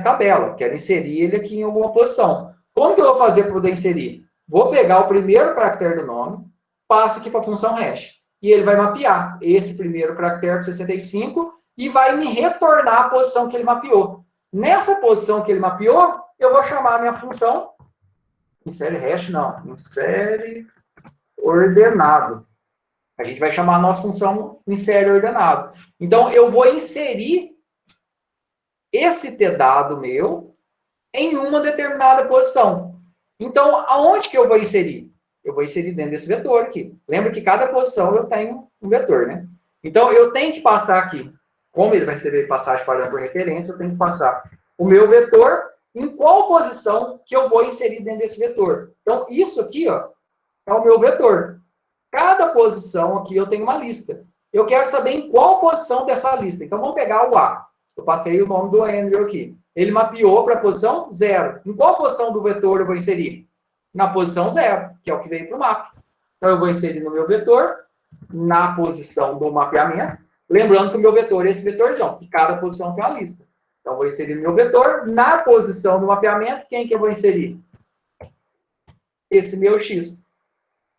tabela. Quero inserir ele aqui em alguma posição. Como que eu vou fazer para poder inserir? Vou pegar o primeiro caractere do nome, passo aqui para a função hash. E ele vai mapear esse primeiro caractere de 65 e vai me retornar a posição que ele mapeou. Nessa posição que ele mapeou, eu vou chamar a minha função insere hash, não. Insere ordenado. A gente vai chamar a nossa função insere ordenado. Então, eu vou inserir esse ter dado meu em uma determinada posição. Então, aonde que eu vou inserir? Eu vou inserir dentro desse vetor aqui. Lembra que cada posição eu tenho um vetor, né? Então, eu tenho que passar aqui, como ele vai receber passagem parâmetro por referência, eu tenho que passar o meu vetor em qual posição que eu vou inserir dentro desse vetor. Então, isso aqui, ó, é o meu vetor. Cada posição aqui eu tenho uma lista. Eu quero saber em qual posição dessa lista. Então, vamos pegar o A. Eu passei o nome do Andrew aqui. Ele mapeou para a posição 0. Em qual posição do vetor eu vou inserir? Na posição 0, que é o que veio para o mapa. Então, eu vou inserir no meu vetor, na posição do mapeamento. Lembrando que o meu vetor é esse vetorzão, que cada posição tem uma lista. Então, eu vou inserir no meu vetor, na posição do mapeamento, quem que eu vou inserir? Esse meu X.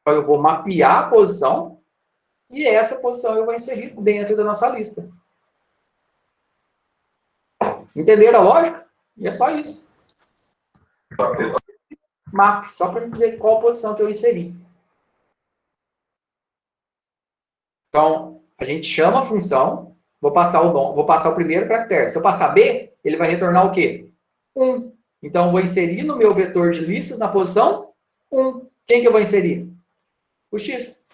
Então, eu vou mapear a posição, e essa posição eu vou inserir dentro da nossa lista. Entenderam a lógica? E é só isso. Map, só para ver qual posição que eu inseri. Então, a gente chama a função, vou passar o primeiro caractere. Se eu passar B, ele vai retornar o quê? 1. Então, eu vou inserir no meu vetor de listas na posição 1. Quem que eu vou inserir? O X.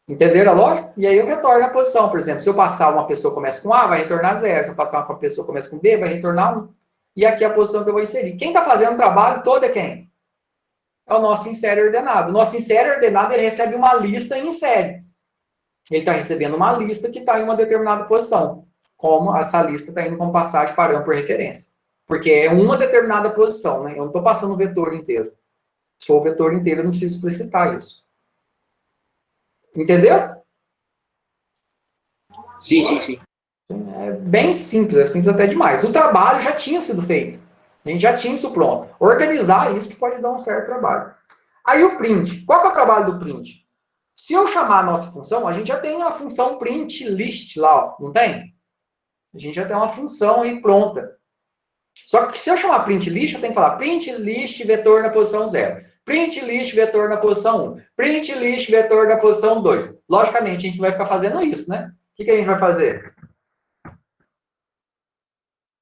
Entenderam a lógica? E aí eu retorno a posição. Por exemplo, se eu passar uma pessoa que começa com A, vai retornar 0. Se eu passar uma pessoa que começa com B, vai retornar 1. E aqui é a posição que eu vou inserir. Quem está fazendo o trabalho todo é quem? É o nosso insere ordenado. O nosso insere ordenado, ele recebe uma lista e insere. Ele está recebendo uma lista que está em uma determinada posição. Como essa lista está indo com passagem parâmetro por referência. Porque é uma determinada posição, né? Eu não estou passando o vetor inteiro. Se for o vetor inteiro, eu não preciso explicitar isso. Entendeu? Sim, sim, sim. É bem simples, é simples até demais. O trabalho já tinha sido feito. A gente já tinha isso pronto. Organizar isso que pode dar um certo trabalho. Aí o print. Qual que é o trabalho do print? Se eu chamar a nossa função, a gente já tem a função print list lá, ó, não tem? A gente já tem uma função aí pronta. Só que se eu chamar print list, eu tenho que falar print list vetor na posição 0. Print list vetor na posição 1. Print list vetor na posição 2. Logicamente, a gente não vai ficar fazendo isso, né? O que a gente vai fazer?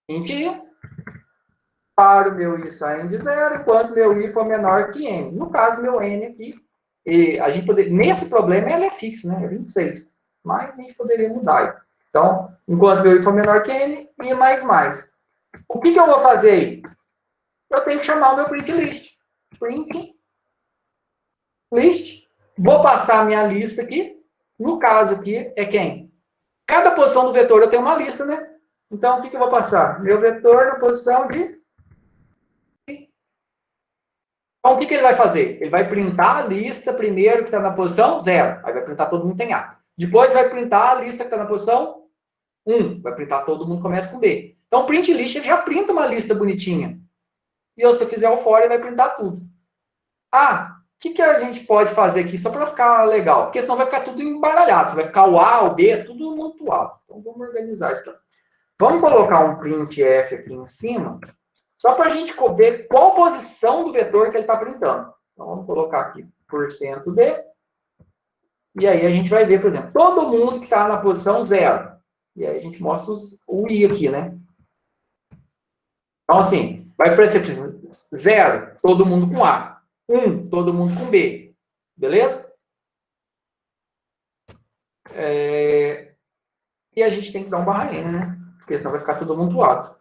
Int i para o meu i saindo de 0, enquanto meu i for menor que n. No caso, meu n aqui, e a gente poderia, nesse problema ele é fixo, né? É 26. Mas a gente poderia mudar. Então, enquanto meu i for menor que n, i mais. O que eu vou fazer aí? Eu tenho que chamar o meu print list. Print list. Vou passar a minha lista aqui. No caso aqui, é quem? Cada posição do vetor eu tenho uma lista, né? Então, o que eu vou passar? Meu vetor na posição de... Então, o que ele vai fazer? Ele vai printar a lista primeiro que está na posição 0. Aí vai printar todo mundo tem A. Depois vai printar a lista que está na posição 1. Vai printar todo mundo começa com B. Então, o print list ele já printa uma lista bonitinha. E se eu fizer o for, ele vai printar tudo. Ah, o que a gente pode fazer aqui só para ficar legal? Porque senão vai ficar tudo embaralhado. Você vai ficar o A, o B, tudo amontoado. Então, vamos organizar isso aqui. Vamos colocar um printf aqui em cima, só para a gente ver qual posição do vetor que ele está printando. Então, vamos colocar aqui %d. E aí a gente vai ver, por exemplo, todo mundo que está na posição 0. E aí a gente mostra o i aqui, né? Então, assim, vai aparecer, por exemplo, 0, todo mundo com A. 1, todo mundo com B. Beleza? E a gente tem que dar um barra N, né? Porque senão vai ficar tudo amontoado.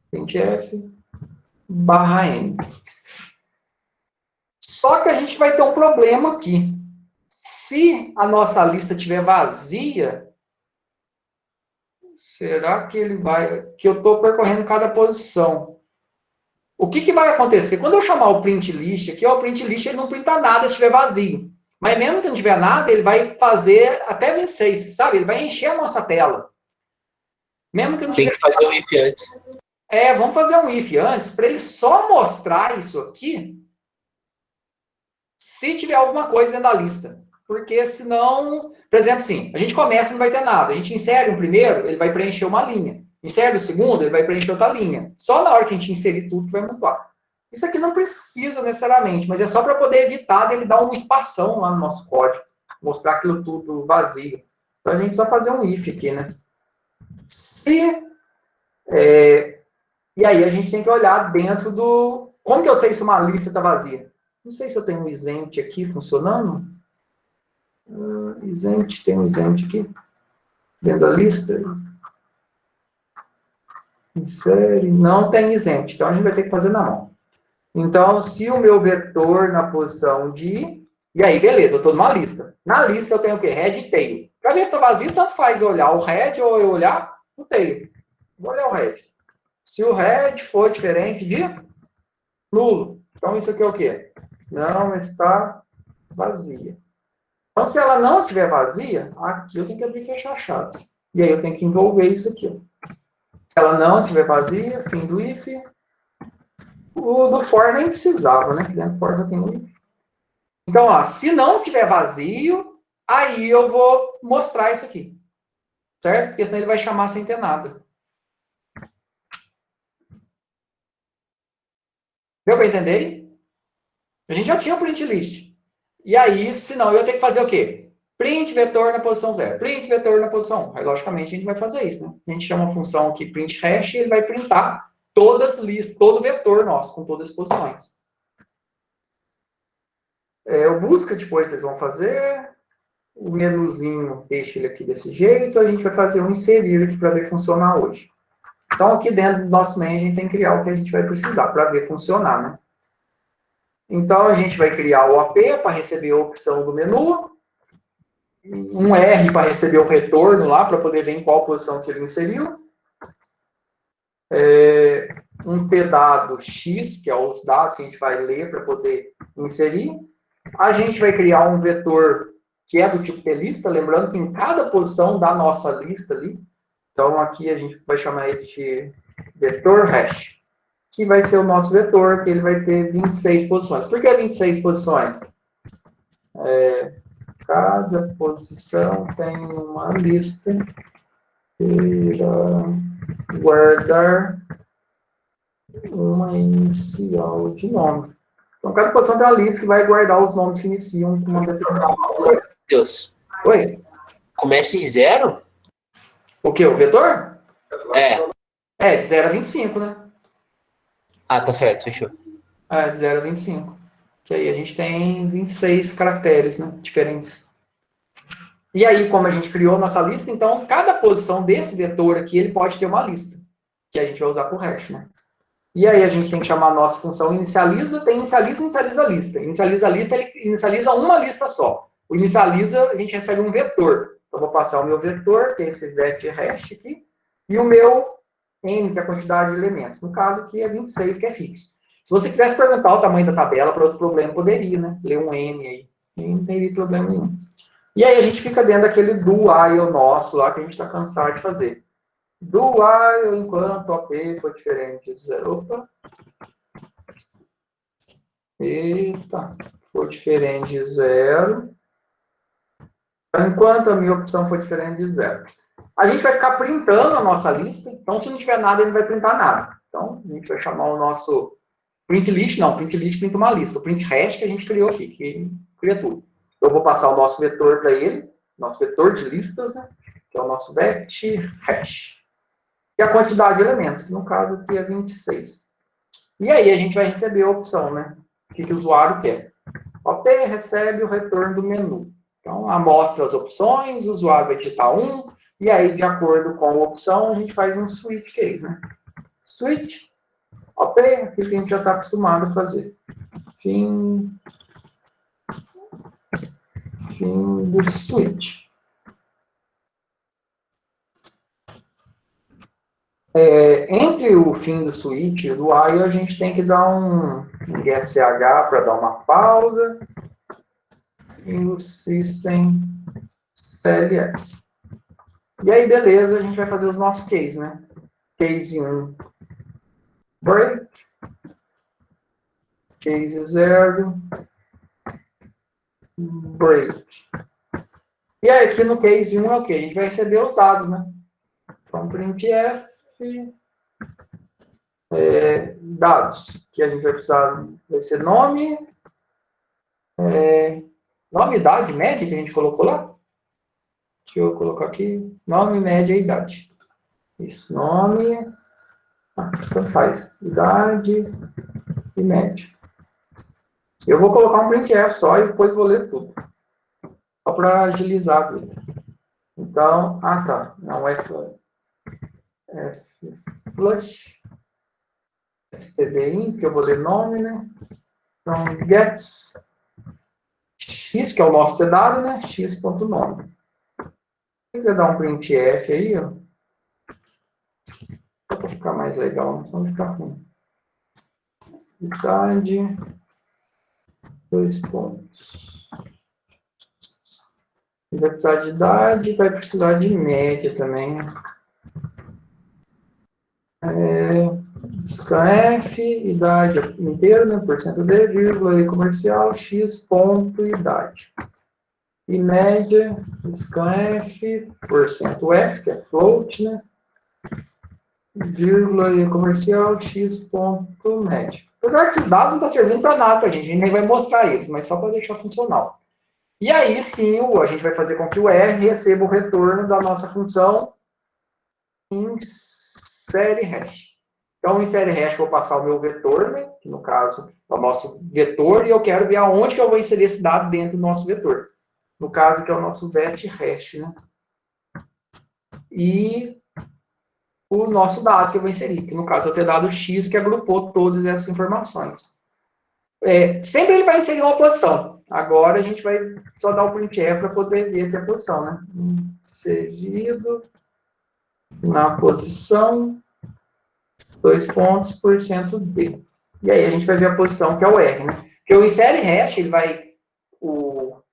Printf barra N. Só que a gente vai ter um problema aqui. Se a nossa lista estiver vazia, será que ele vai... Que eu estou percorrendo cada posição. O que vai acontecer? Quando eu chamar o print list aqui, o print list ele não printa nada se estiver vazio. Mas mesmo que não tiver nada, ele vai fazer até 26, sabe? Ele vai encher a nossa tela. Mesmo que não tiver... Tem que fazer um if antes. Vamos fazer um if antes, para ele só mostrar isso aqui se tiver alguma coisa dentro da lista. Porque senão, por exemplo, assim, a gente começa e não vai ter nada. A gente insere um primeiro, ele vai preencher uma linha. Insere o segundo, ele vai preencher outra linha. Só na hora que a gente inserir tudo que vai montar. Isso aqui não precisa necessariamente, mas é só para poder evitar dele dar um espação lá no nosso código. Mostrar aquilo tudo vazio. Então a gente só fazer um if aqui, né? E aí a gente tem que olhar dentro do... Como que eu sei se uma lista está vazia? Não sei se eu tenho um exempt aqui funcionando. Exempt, tem um exempt aqui. Dentro da lista. Insere. Não tem exempt. Então a gente vai ter que fazer na mão. Então, se o meu vetor na posição de... E aí, beleza, eu estou numa lista. Na lista eu tenho o quê? Head e tail. Para ver se está vazio, tanto faz eu olhar o head ou eu olhar o tail. Vou olhar o head. Se o head for diferente de nulo. Então, isso aqui é o quê? Não está vazia. Então, se ela não estiver vazia, aqui eu tenho que abrir e fechar a chave. E aí eu tenho que envolver isso aqui. Se ela não estiver vazia, fim do if. O do for nem precisava, né? Dentro do for já tem um if. Então, ó, se não estiver vazio, aí eu vou mostrar isso aqui. Certo? Porque senão ele vai chamar sem ter nada. Deu para entender? A gente já tinha o print list. E aí, senão, eu ia ter que fazer o quê? Print vetor na posição 0. Print vetor na posição 1. Aí, logicamente, a gente vai fazer isso, né? A gente chama a função aqui print hash e ele vai printar todas as listas, todo o vetor nosso, com todas as posições. O busca, depois vocês vão fazer. O menuzinho, deixa ele aqui desse jeito. A gente vai fazer um inserir aqui para ver funcionar hoje. Então, aqui dentro do nosso main, a gente tem que criar o que a gente vai precisar para ver funcionar, né? Então, a gente vai criar o AP para receber a opção do menu. Um R para receber o retorno lá, para poder ver em qual posição que ele inseriu. um P-dado X, que é os dados que a gente vai ler para poder inserir. A gente vai criar um vetor que é do tipo plista, lembrando que em cada posição da nossa lista ali, então aqui a gente vai chamar ele de vetor hash, que vai ser o nosso vetor, que ele vai ter 26 posições. Por que 26 posições? Cada posição tem uma lista para guardar uma inicial de nome. Então, cada posição tem uma lista que vai guardar os nomes que iniciam com uma determinada posição. Deus. Oi? Começa em 0? O que? O vetor? É. De 0 a 25, né? Ah, tá certo, fechou. De 0 a 25. Que aí a gente tem 26 caracteres, né? Diferentes. E aí, como a gente criou nossa lista, então, cada posição desse vetor aqui, ele pode ter uma lista. Que a gente vai usar para o hash, né? E aí a gente tem que chamar a nossa função inicializa, tem inicializa a lista. Inicializa a lista, ele inicializa uma lista só. O inicializa, a gente recebe um vetor. Então, vou passar o meu vetor, que é esse vet hash aqui, e o meu n, que é a quantidade de elementos. No caso aqui é 26, que é fixo. Se você quisesse perguntar o tamanho da tabela para outro problema, poderia, né? Ler um n aí. Não teria problema nenhum. E aí a gente fica dentro daquele do while nosso lá, que a gente está cansado de fazer. Do while enquanto OP for diferente de 0. Opa. Eita. For diferente de 0. Enquanto a minha opção for diferente de 0. A gente vai ficar printando a nossa lista. Então, se não tiver nada, ele não vai printar nada. Então, a gente vai chamar o nosso print list. Não, print list printa uma lista. O print hash que a gente criou aqui, que cria tudo. Eu vou passar o nosso vetor para ele. Nosso vetor de listas, né? Que é o nosso vet hash. E a quantidade de elementos, que no caso aqui é 26. E aí a gente vai receber a opção, né? O que o usuário quer. OP recebe o retorno do menu. Então, amostra as opções, o usuário vai digitar 1, e aí, de acordo com a opção, a gente faz um switch case, né? Switch, OP, aquilo que a gente já está acostumado a fazer. Fim do switch. Entre o fim do switch e do while, a gente tem que dar um get ch para dar uma pausa e o system cls. E aí, beleza, a gente vai fazer os nossos cases, né? Case 1, break. Case 0, break. E aí, aqui no case 1 é o quê? A gente vai receber os dados, né? Então, printf dados, que a gente vai precisar, vai ser nome, nome, idade, média, que a gente colocou lá. Deixa eu colocar aqui, nome, média e idade. Isso, nome, tanto faz, idade e média. Eu vou colocar um printf só e depois vou ler tudo. Só para agilizar a vida. Então, tá, não é flush. stdin, que eu vou ler nome, né? Então, gets x, que é o nosso dado, né? x.nome. Se quiser dar um printf aí, ó. Só para ficar mais legal, não só ficar ruim. Idade, 2 pontos. Vai precisar de idade, vai precisar de média também. Scanf, idade inteira, né? Porcento D, vírgula, e comercial, x, ponto, idade. E média, scanf, porcento F, que é float, né? Vírgula, e comercial, x, ponto, média. Apesar que esses dados não estão servindo para nada para a gente nem vai mostrar eles, mas só para deixar funcional. E aí sim, a gente vai fazer com que o R receba o retorno da nossa função insere hash. Então, insere hash, vou passar o meu vetor, né? Que no caso é o nosso vetor, e eu quero ver aonde que eu vou inserir esse dado dentro do nosso vetor. No caso, que é o nosso vet hash, né? E o nosso dado que eu vou inserir, que no caso é o ter dado x, que agrupou todas essas informações. Sempre ele vai inserir uma posição. Agora a gente vai só dar o printf para poder ver aqui a posição, né? Inserido na posição 2 pontos, por cento D. E aí a gente vai ver a posição que é o R, né? Porque o insere hash,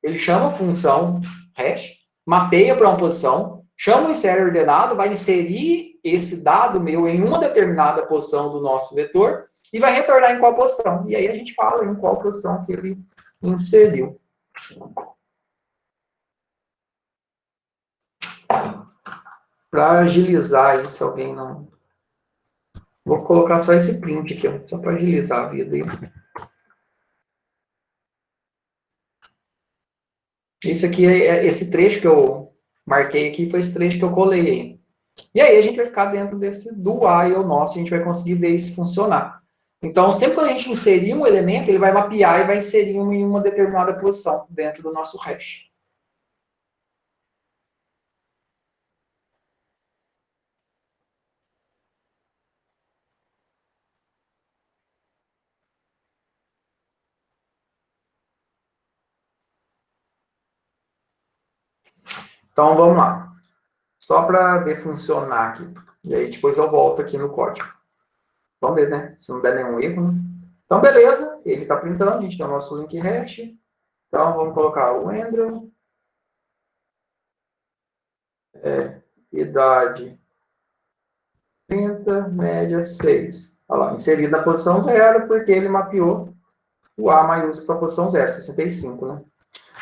ele chama a função hash, mapeia para uma posição, chama o insere ordenado, vai inserir esse dado meu em uma determinada posição do nosso vetor e vai retornar em qual posição. E aí a gente fala em qual posição que ele inseriu. Para agilizar aí, se alguém não... Vou colocar só esse print aqui, ó, só para agilizar a vida aí. Esse aqui, esse trecho que eu marquei aqui, foi esse trecho que eu colei aí. E aí a gente vai ficar dentro desse do while nosso, a gente vai conseguir ver isso funcionar. Então, sempre que a gente inserir um elemento, ele vai mapear e vai inserir em uma determinada posição dentro do nosso hash. Então, vamos lá. Só para ver funcionar aqui. E aí, depois eu volto aqui no código. Vamos ver, né? Se não der nenhum erro, né? Então, beleza. Ele está printando. A gente tem o nosso link hash. Então, vamos colocar o Andrew. Idade 30, média 6. Olha lá, inserido na posição 0, porque ele mapeou o A maiúsculo para a posição 0, 65, né?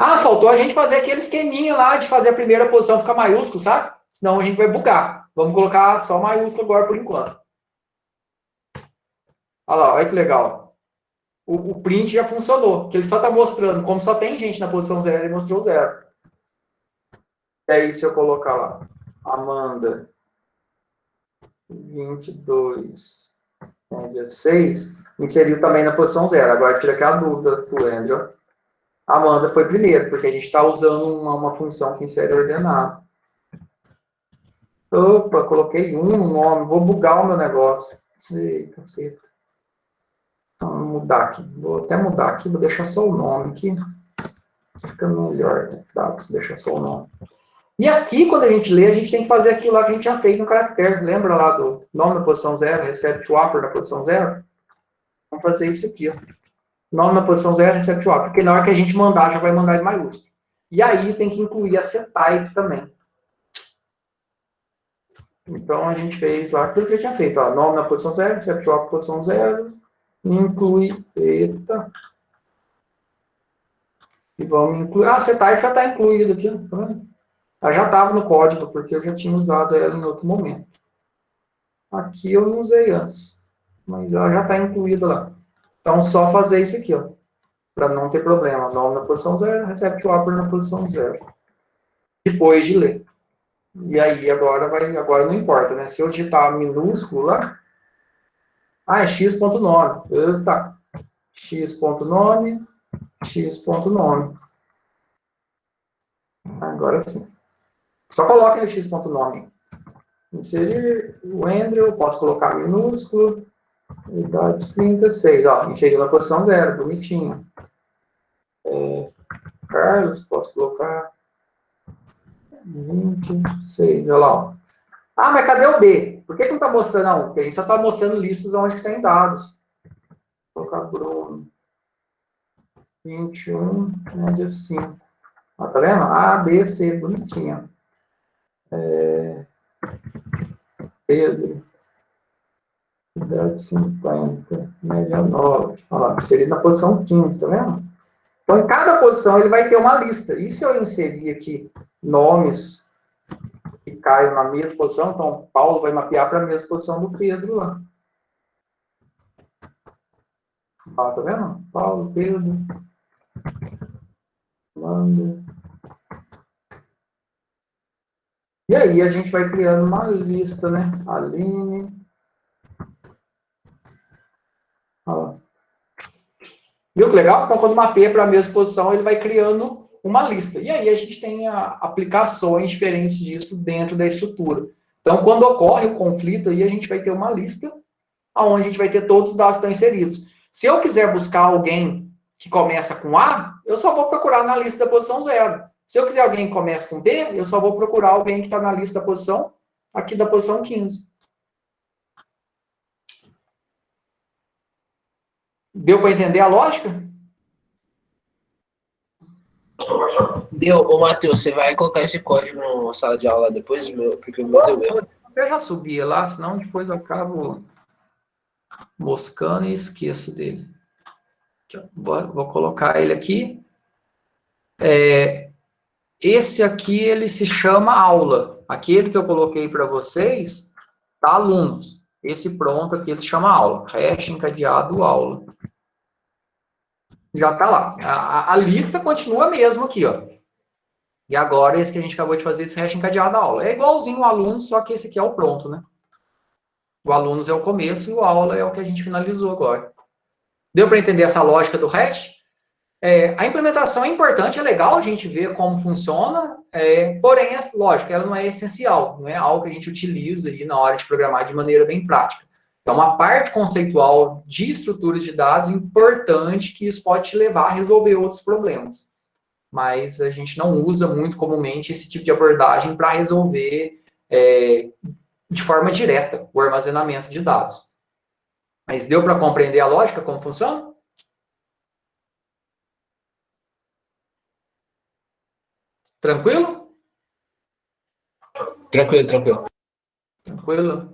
Ah, faltou a gente fazer aquele esqueminha lá de fazer a primeira posição ficar maiúsculo, sabe? Senão a gente vai bugar. Vamos colocar só maiúsculo agora por enquanto. Olha lá, olha que legal. O print já funcionou, que ele só está mostrando, como só tem gente na posição 0, ele mostrou 0. E aí, se eu colocar lá, Amanda, 22, média 6, inseriu também na posição 0. Agora, tira aqui a dúvida do Andrew. Amanda foi primeiro, porque a gente está usando uma função que insere ordenado. Opa, coloquei no nome, vou bugar o meu negócio. Ei, caceta. Vamos mudar aqui. Vou até mudar aqui, vou deixar só o nome aqui. Fica melhor, né? Dados, deixa só o nome. E aqui, quando a gente lê, a gente tem que fazer aquilo lá que a gente já fez no caractere. Lembra lá do nome na posição 0, recebe to upper na posição 0? Vamos fazer isso aqui, ó. Nome na posição 0, recebe to upper. Porque na hora que a gente mandar, já vai mandar em maiúsculo. E aí tem que incluir a settype também. Então a gente fez lá aquilo que eu tinha feito. Ó, nome na posição 0, recebe to upper na posição 0. Inclui, eita. E vamos incluir. Ah, a settype já está incluído aqui. Tá vendo? Ela já estava no código, porque eu já tinha usado ela em outro momento. Aqui eu não usei antes, mas ela já está incluída lá. Então, só fazer isso aqui, ó, para não ter problema. Nome na posição 0, recebe to upper na posição 0. Depois de ler. E aí, agora não importa, né? Se eu digitar minúsculo lá, é x.nome. Eita, x.nome, x.nome. Agora sim. Só coloquem o x.nome. Inserir o Andrew, posso colocar minúsculo, idade 36, ó, inseriu na posição 0, bonitinho. Carlos, posso colocar 26, olha lá, ó. Ah, mas cadê o B? Por que não está mostrando a 1? Porque a gente só está mostrando listas onde tem dados. Vou colocar Bruno, 21, média 5. Ó, tá vendo? A, B, C, bonitinho. Pedro, idade 50, média 9. Olha lá, inserido na posição 15, tá vendo? Então, em cada posição, ele vai ter uma lista. E se eu inserir aqui nomes que caiam na mesma posição, então, Paulo vai mapear para a mesma posição do Pedro lá. Ó, tá vendo? Paulo, Pedro, Amanda. E aí, a gente vai criando uma lista, né? Aline. Ó. Viu que legal? Então, quando mapeia para a mesma posição, ele vai criando uma lista. E aí, a gente tem aplicações diferentes disso dentro da estrutura. Então, quando ocorre o conflito, aí a gente vai ter uma lista onde a gente vai ter todos os dados que estão inseridos. Se eu quiser buscar alguém que começa com A, eu só vou procurar na lista da posição 0. Se eu quiser alguém que começa com B, eu só vou procurar alguém que está na lista da posição, aqui da posição 15. Deu para entender a lógica? Deu. Ô, Matheus, você vai colocar esse código na sala de aula depois? Porque o meu deu erro. Eu já subia lá, senão depois eu acabo moscando e esqueço dele. Aqui, ó. Vou colocar ele aqui. Esse aqui, ele se chama aula. Aquele que eu coloquei para vocês, tá, alunos. Esse pronto aqui, ele chama aula. Hash encadeado aula. Já tá lá. A lista continua mesmo aqui, ó. E agora, esse que a gente acabou de fazer, esse hash encadeado aula. É igualzinho o aluno, só que esse aqui é o pronto, né? O alunos é o começo e o aula é o que a gente finalizou agora. Deu para entender essa lógica do hash? A implementação é importante, é legal a gente ver como funciona, porém, lógico, ela não é essencial, não é algo que a gente utiliza aí na hora de programar de maneira bem prática. É uma parte conceitual de estrutura de dados importante que isso pode te levar a resolver outros problemas. Mas a gente não usa muito comumente esse tipo de abordagem para resolver de forma direta o armazenamento de dados. Mas deu para compreender a lógica, como funciona? Tranquilo? Tranquilo, tranquilo. Tranquilo.